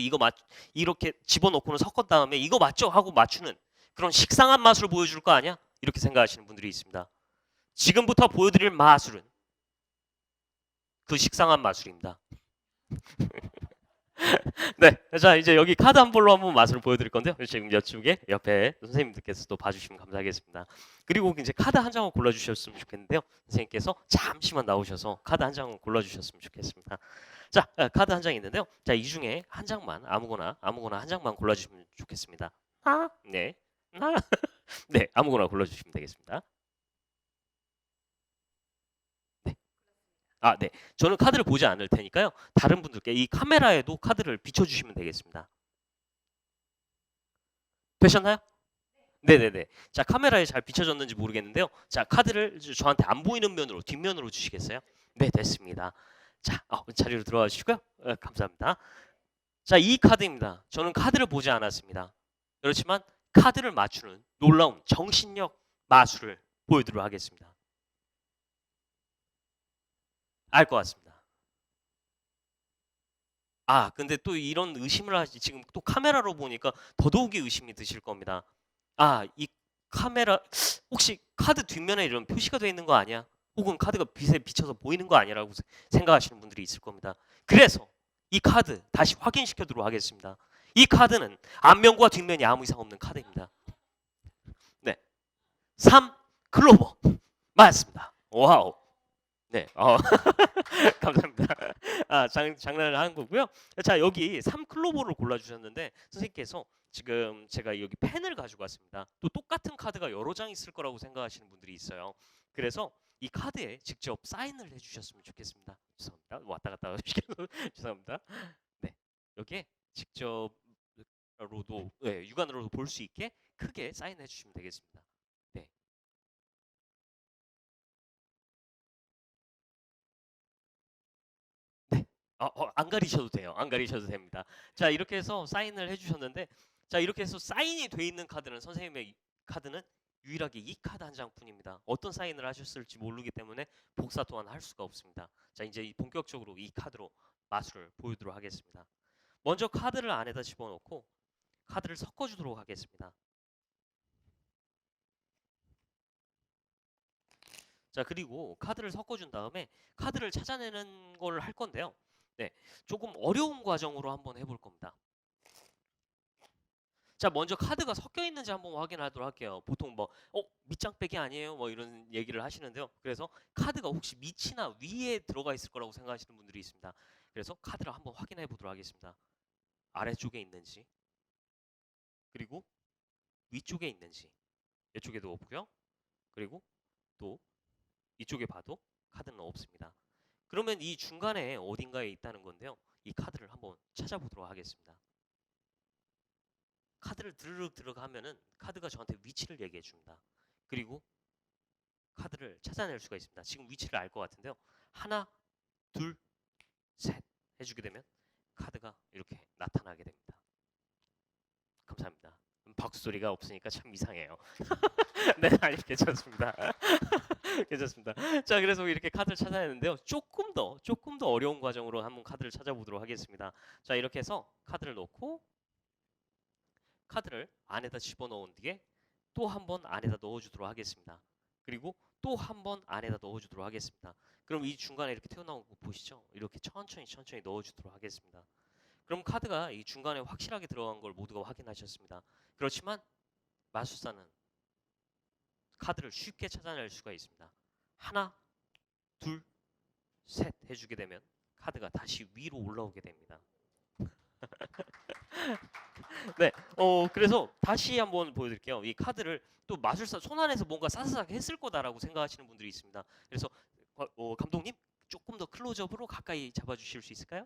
이렇게 집어넣고는 섞은 다음에 이거 맞죠? 하고 맞추는 그런 식상한 마술을 보여줄 거 아니야? 이렇게 생각하시는 분들이 있습니다. 지금부터 보여드릴 마술은 그 식상한 마술입니다. 네, 자 이제 여기 카드 한 벌로 한번 마술을 보여드릴 건데요. 지금 이쪽에 옆에 선생님들께서 또 봐주시면 감사하겠습니다. 그리고 이제 카드 한 장을 골라주셨으면 좋겠는데요. 선생님께서 잠시만 나오셔서 카드 한 장을 골라주셨으면 좋겠습니다. 자, 카드 한 장이 있는데요. 자, 이 중에 한 장만 아무거나 한 장만 골라주시면 좋겠습니다. 네, 네, 아무거나 골라주시면 되겠습니다. 아, 네. 저는 카드를 보지 않을 테니까요. 다른 분들께 이 카메라에도 카드를 비춰주시면 되겠습니다. 되셨나요? 네네네. 자, 카메라에 잘 비춰졌는지 모르겠는데요. 자, 카드를 저한테 안 보이는 면으로, 뒷면으로 주시겠어요? 네, 됐습니다. 자, 자리로 들어와 주시고요. 감사합니다. 자, 이 카드입니다. 저는 카드를 보지 않았습니다. 그렇지만 카드를 맞추는 놀라운 정신력 마술을 보여드리도록 하겠습니다. 알 것 같습니다. 아, 근데 또 이런 의심을 하시 지금 또 카메라로 보니까 더더욱이 의심이 드실 겁니다. 아, 이 카메라 혹시 카드 뒷면에 이런 표시가 되어 있는 거 아니야? 혹은 카드가 빛에 비쳐서 보이는 거 아니라고 생각하시는 분들이 있을 겁니다. 그래서 이 카드 다시 확인시켜도록 하겠습니다. 이 카드는 앞면과 뒷면이 아무 이상 없는 카드입니다. 네, 3 클로버 맞습니다. 와우. 네, 감사합니다. 아, 장난을 하는 거고요. 자, 여기 3클로버를 골라주셨는데 선생님께서 지금 제가 여기 펜을 가지고 왔습니다. 또 똑같은 카드가 여러 장 있을 거라고 생각하시는 분들이 있어요. 그래서 이 카드에 직접 사인을 해주셨으면 좋겠습니다. 죄송합니다. 왔다 갔다 시켜서 죄송합니다. 네, 여기에 직접로도 네, 육안으로도 볼 수 있게 크게 사인해 주시면 되겠습니다. 네. 안 가리셔도 돼요. 안 가리셔도 됩니다. 자, 이렇게 해서 사인을 해주셨는데, 자, 이렇게 해서 사인이 돼 있는 카드는 선생님의 카드는 유일하게 이 카드 한 장뿐입니다. 어떤 사인을 하셨을지 모르기 때문에 복사 또한 할 수가 없습니다. 자, 이제 본격적으로 이 카드로 마술을 보여드리도록 하겠습니다. 먼저 카드를 안에다 집어넣고 카드를 섞어주도록 하겠습니다. 자, 그리고 카드를 섞어준 다음에 카드를 찾아내는 걸 할 건데요. 네, 조금 어려운 과정으로 한번 해볼 겁니다. 자, 먼저 카드가 섞여 있는지 한번 확인하도록 할게요. 보통 뭐 밑장빼기 아니에요? 뭐 이런 얘기를 하시는데요. 그래서 카드가 혹시 밑이나 위에 들어가 있을 거라고 생각하시는 분들이 있습니다. 그래서 카드를 한번 확인해 보도록 하겠습니다. 아래쪽에 있는지, 그리고 위쪽에 있는지, 이쪽에도 없고요. 그리고 또 이쪽에 봐도 카드는 없습니다. 그러면 이 중간에 어딘가에 있다는 건데요. 이 카드를 한번 찾아보도록 하겠습니다. 카드를 드르륵 들어가면은 카드가 저한테 위치를 얘기해 줍니다. 그리고 카드를 찾아낼 수가 있습니다. 지금 위치를 알 것 같은데요. 하나, 둘, 셋 해주게 되면 카드가 이렇게 나타나게 됩니다. 감사합니다. 박수 소리가 없으니까 참 이상해요. 네, 아니 괜찮습니다. 괜찮습니다. 자, 그래서 이렇게 카드를 찾아내는데요. 조금 더 어려운 과정으로 한번 카드를 찾아보도록 하겠습니다. 자, 이렇게 해서 카드를 넣고 카드를 안에다 집어넣은 뒤에 또 한 번 안에다 넣어주도록 하겠습니다. 그리고 또 한 번 안에다 넣어주도록 하겠습니다. 그럼 이 중간에 이렇게 튀어나온 거 보시죠? 이렇게 천천히 넣어주도록 하겠습니다. 그럼 카드가 이 중간에 확실하게 들어간 걸 모두가 확인하셨습니다. 그렇지만 마술사는 카드를 쉽게 찾아낼 수가 있습니다. 하나, 둘, 셋 해주게 되면 카드가 다시 위로 올라오게 됩니다. 네, 그래서 다시 한번 보여드릴게요. 이 카드를 또 마술사 손 안에서 뭔가 싸스하게 했을 거다라고 생각하시는 분들이 있습니다. 그래서 감독님 조금 더 클로즈업으로 가까이 잡아주실 수 있을까요?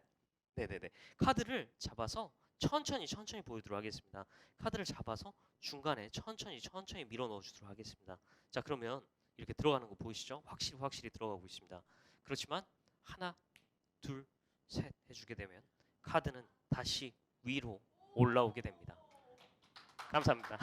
네네네. 카드를 잡아서 천천히 보여드리도록 하겠습니다. 카드를 잡아서 중간에 천천히 밀어 넣어주도록 하겠습니다. 자, 그러면 이렇게 들어가는 거 보이시죠? 확실히 들어가고 있습니다. 그렇지만 하나, 둘, 셋 해주게 되면 카드는 다시 위로 올라오게 됩니다. 감사합니다.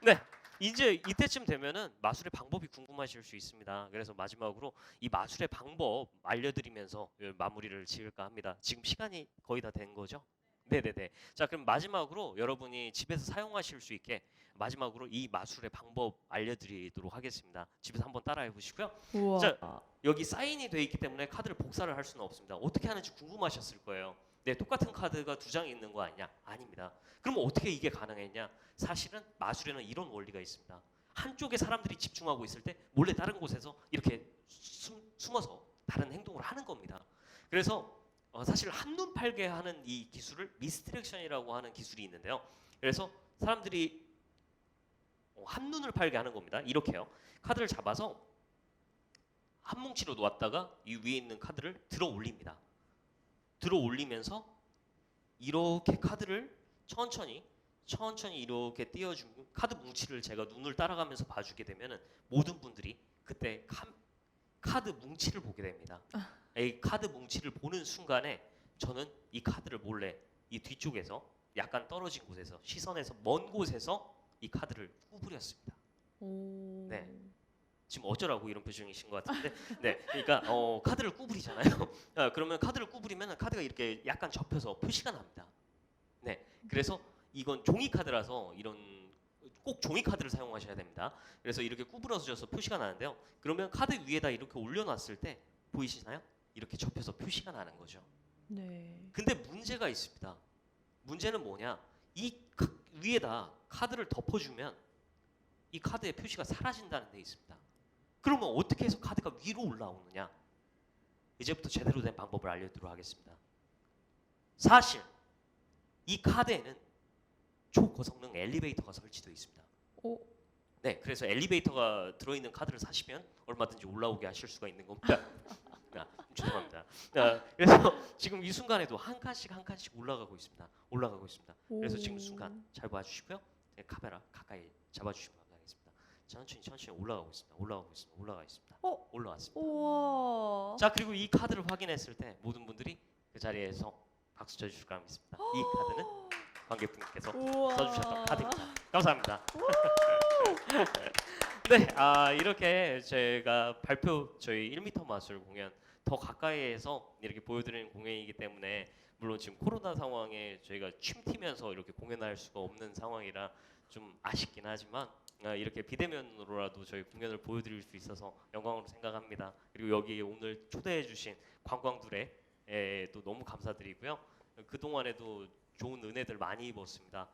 네, 이제 이때쯤 되면은 마술의 방법이 궁금하실 수 있습니다. 그래서 마지막으로 이 마술의 방법 알려드리면서 마무리를 지을까 합니다. 지금 시간이 거의 다 된 거죠? 네네네. 자, 그럼 마지막으로 여러분이 집에서 사용하실 수 있게 마지막으로 이 마술의 방법 알려드리도록 하겠습니다. 집에서 한번 따라해 보시고요. 우와. 자, 여기 사인이 돼 있기 때문에 카드를 복사를 할 수는 없습니다. 어떻게 하는지 궁금하셨을 거예요. 네, 똑같은 카드가 두 장이 있는 거 아니냐? 아닙니다. 그럼 어떻게 이게 가능했냐? 사실은 마술에는 이런 원리가 있습니다. 한쪽에 사람들이 집중하고 있을 때 몰래 다른 곳에서 이렇게 숨어서 다른 행동을 하는 겁니다. 그래서 사실 한눈 팔게 하는 이 기술을 미스디렉션이라고 하는 기술이 있는데요. 그래서 사람들이 한눈을 팔게 하는 겁니다. 이렇게요. 카드를 잡아서 한 뭉치로 놓았다가 이 위에 있는 카드를 들어 올립니다. 들어 올리면서 이렇게 카드를 천천히 이렇게 띄워준 카드 뭉치를 제가 눈을 따라가면서 봐주게 되면은 모든 분들이 그때 카드 뭉치를 보게 됩니다. 이 카드 뭉치를 보는 순간에 저는 이 카드를 몰래 이 뒤쪽에서 약간 떨어진 곳에서 시선에서 먼 곳에서 이 카드를 구부렸습니다. 오. 네. 지금 어쩌라고 이런 표정이신 것 같은데, 네, 그러니까 카드를 구부리잖아요. 그러면 카드를 구부리면 카드가 이렇게 약간 접혀서 표시가 납니다. 네, 그래서 이건 종이 카드라서 이런 꼭 종이 카드를 사용하셔야 됩니다. 그래서 이렇게 구부러져서 표시가 나는데요. 그러면 카드 위에다 이렇게 올려놨을 때 보이시나요? 이렇게 접혀서 표시가 나는 거죠. 네. 근데 문제가 있습니다. 문제는 뭐냐? 이 위에다 카드를 덮어주면 이 카드의 표시가 사라진다는 데 있습니다. 그러면 어떻게 해서 카드가 위로 올라오느냐? 이제부터 제대로 된 방법을 알려드리도록 하겠습니다. 사실 이 카드에는 초고성능 엘리베이터가 설치되어 있습니다. 오. 네, 그래서 엘리베이터가 들어있는 카드를 사시면 얼마든지 올라오게 하실 수가 있는 겁니다. 죄송합니다. 그래서 지금 이 순간에도 한 칸씩 올라가고 있습니다. 그래서 지금 순간 잘 봐주시고요. 네, 카메라 가까이 잡아주시면 감사하겠습니다. 천천히 올라가고 있습니다. 올라왔습니다. 우와. 자, 그리고 이 카드를 확인했을 때 모든 분들이 그 자리에서 박수 쳐주실 거라 믿습니다. 이 카드는 관객분께서 우와. 써주셨던 카드입니다. 감사합니다. 네, 이렇게 제가 저희 1m 마술 공연 더 가까이에서 이렇게 보여드리는 공연이기 때문에 물론 지금 코로나 상황에 저희가 침튀면서 이렇게 공연할 수가 없는 상황이라 좀 아쉽긴 하지만 이렇게 비대면으로라도 저희 공연을 보여드릴 수 있어서 영광으로 생각합니다. 그리고 여기 오늘 초대해주신 관광들에 또 너무 감사드리고요. 그동안에도 좋은 은혜들 많이 입었습니다.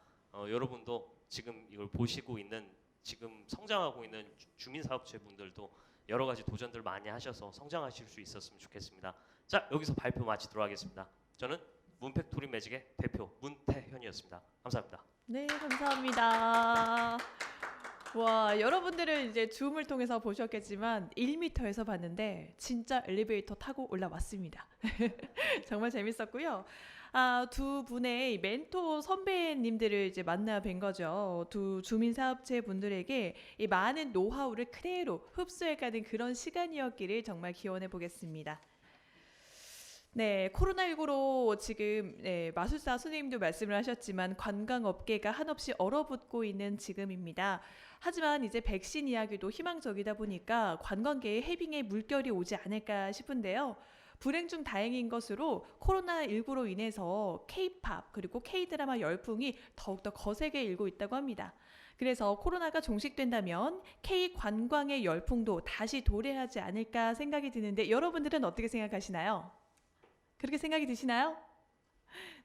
여러분도 지금 이걸 보시고 있는 지금 성장하고 있는 주민사업체 분들도 여러 가지 도전들 많이 하셔서 성장하실 수 있었으면 좋겠습니다. 자, 여기서 발표 마치도록 하겠습니다. 저는 문팩토리 매직의 대표 문태현이었습니다. 감사합니다. 네, 감사합니다. 와, 여러분들은 이제 줌을 통해서 보셨겠지만 1m에서 봤는데 진짜 엘리베이터 타고 올라왔습니다. 정말 재밌었고요. 두 분의 멘토 선배님들을 이제 만나 뵌 거죠. 두 주민사업체 분들에게 이 많은 노하우를 그대로 흡수해가는 그런 시간이었기를 정말 기원해 보겠습니다. 네, 코로나19로 지금 마술사 선생님도 말씀을 하셨지만 관광업계가 한없이 얼어붙고 있는 지금입니다. 하지만 이제 백신 이야기도 희망적이다 보니까 관광계에 해빙의 물결이 오지 않을까 싶은데요. 불행 중 다행인 것으로 코로나19로 인해서 K-팝 그리고 K-드라마 열풍이 더욱더 거세게 일고 있다고 합니다. 그래서 코로나가 종식된다면 K-관광의 열풍도 다시 도래하지 않을까 생각이 드는데 여러분들은 어떻게 생각하시나요? 그렇게 생각이 드시나요?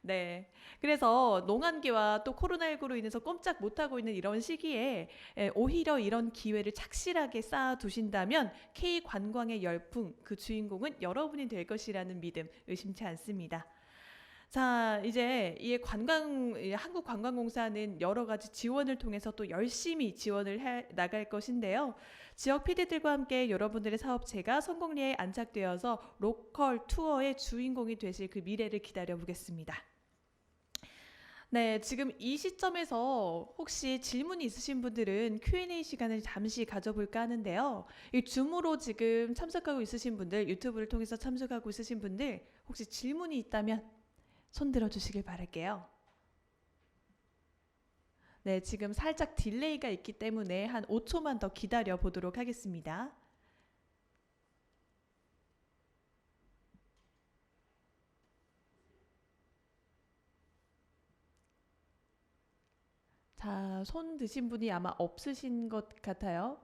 네. 그래서 농한기와 또 코로나19로 인해서 꼼짝 못하고 있는 이런 시기에 오히려 이런 기회를 착실하게 쌓아두신다면 K 관광의 열풍, 그 주인공은 여러분이 될 것이라는 믿음 의심치 않습니다. 자, 이제 이 한국관광공사는 여러 가지 지원을 통해서 또 열심히 지원을 해 나갈 것인데요. 지역 PD들과 함께 여러분들의 사업체가 성공리에 안착되어서 로컬 투어의 주인공이 되실 그 미래를 기다려 보겠습니다. 네, 지금 이 시점에서 혹시 질문이 있으신 분들은 Q&A 시간을 잠시 가져볼까 하는데요. 이 줌으로 지금 참석하고 있으신 분들, 유튜브를 통해서 참석하고 있으신 분들, 혹시 질문이 있다면 손 들어주시길 바랄게요. 네, 지금 살짝 딜레이가 있기 때문에 한 5초만 더 기다려 보도록 하겠습니다. 자, 손 드신 분이 아마 없으신 것 같아요.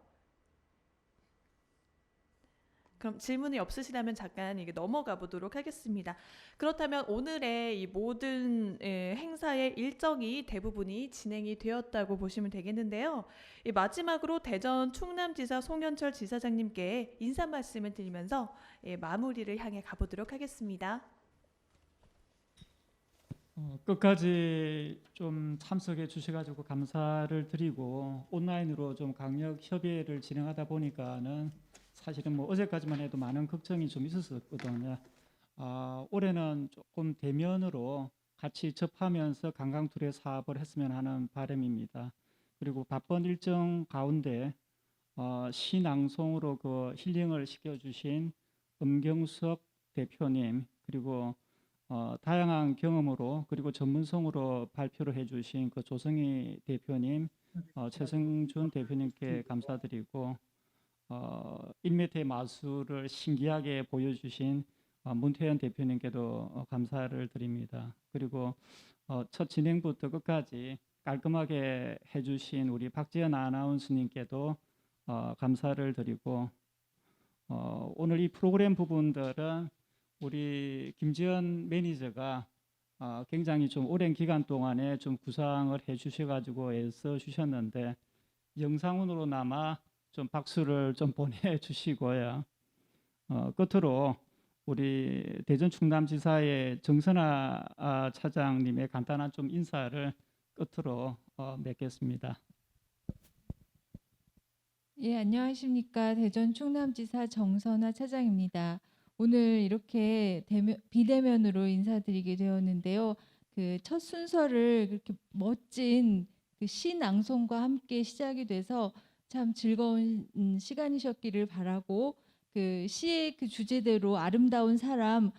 그럼 질문이 없으시다면 잠깐 이게 넘어가 보도록 하겠습니다. 그렇다면 오늘의 이 모든 행사의 일정이 대부분이 진행이 되었다고 보시면 되겠는데요. 이 마지막으로 대전 충남지사 송현철 지사장님께 인사 말씀을 드리면서 마무리를 향해 가보도록 하겠습니다. 끝까지 좀 참석해 주셔가지고 감사를 드리고 온라인으로 좀 강력 협의회를 진행하다 보니까는 사실은 뭐 어제까지만 해도 많은 걱정이 좀 있었거든요. 올해는 조금 대면으로 같이 접하면서 관광 투레 사업을 했으면 하는 바람입니다. 그리고 바쁜 일정 가운데 시낭송으로 그 힐링을 시켜주신 엄경석 대표님 그리고 다양한 경험으로 그리고 전문성으로 발표를 해주신 그 조성희 대표님, 최승준 대표님께 감사드리고 일메트의 마술을 신기하게 보여주신 문태현 대표님께도 감사를 드립니다. 그리고 첫 진행부터 끝까지 깔끔하게 해주신 우리 박지연 아나운서님께도 감사를 드리고 오늘 이 프로그램 부분들은 우리 김지연 매니저가 굉장히 좀 오랜 기간 동안에 좀 구상을 해주셔가지고 애써 주셨는데 영상으로나마 좀 박수를 좀 보내주시고요. 끝으로 우리 대전 충남지사의 정선아 차장님의 간단한 좀 인사를 끝으로 맺겠습니다. 예, 안녕하십니까. 대전 충남지사 정선아 차장입니다. 오늘 이렇게 비대면으로 인사드리게 되었는데요. 그 첫 순서를 그렇게 멋진 그 시 낭송과 함께 시작이 돼서 참 즐거운 시간이셨기를 바라고 그 시의 그 주제대로 아름다운 사람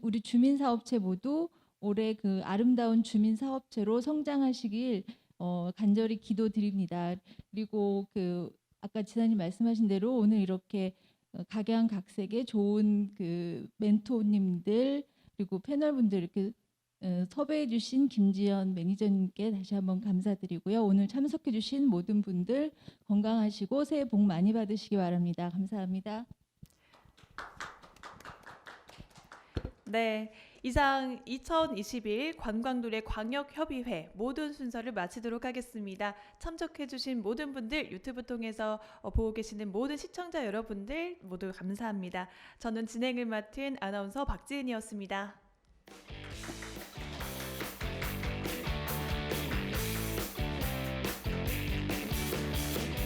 우리 주민 사업체 모두 올해 그 아름다운 주민 사업체로 성장하시길 간절히 기도드립니다. 그리고 그 아까 지사님 말씀하신 대로 오늘 이렇게 각양각색의 좋은 그 멘토님들 그리고 패널분들 이렇게 섭외해 주신 김지연 매니저님께 다시 한번 감사드리고요. 오늘 참석해 주신 모든 분들 건강하시고 새해 복 많이 받으시기 바랍니다. 감사합니다. 네, 이상 2021 관광도래 광역협의회 모든 순서를 마치도록 하겠습니다. 참석해주신 모든 분들, 유튜브 통해서 보고 계시는 모든 시청자 여러분들 모두 감사합니다. 저는 진행을 맡은 아나운서 박지은이었습니다.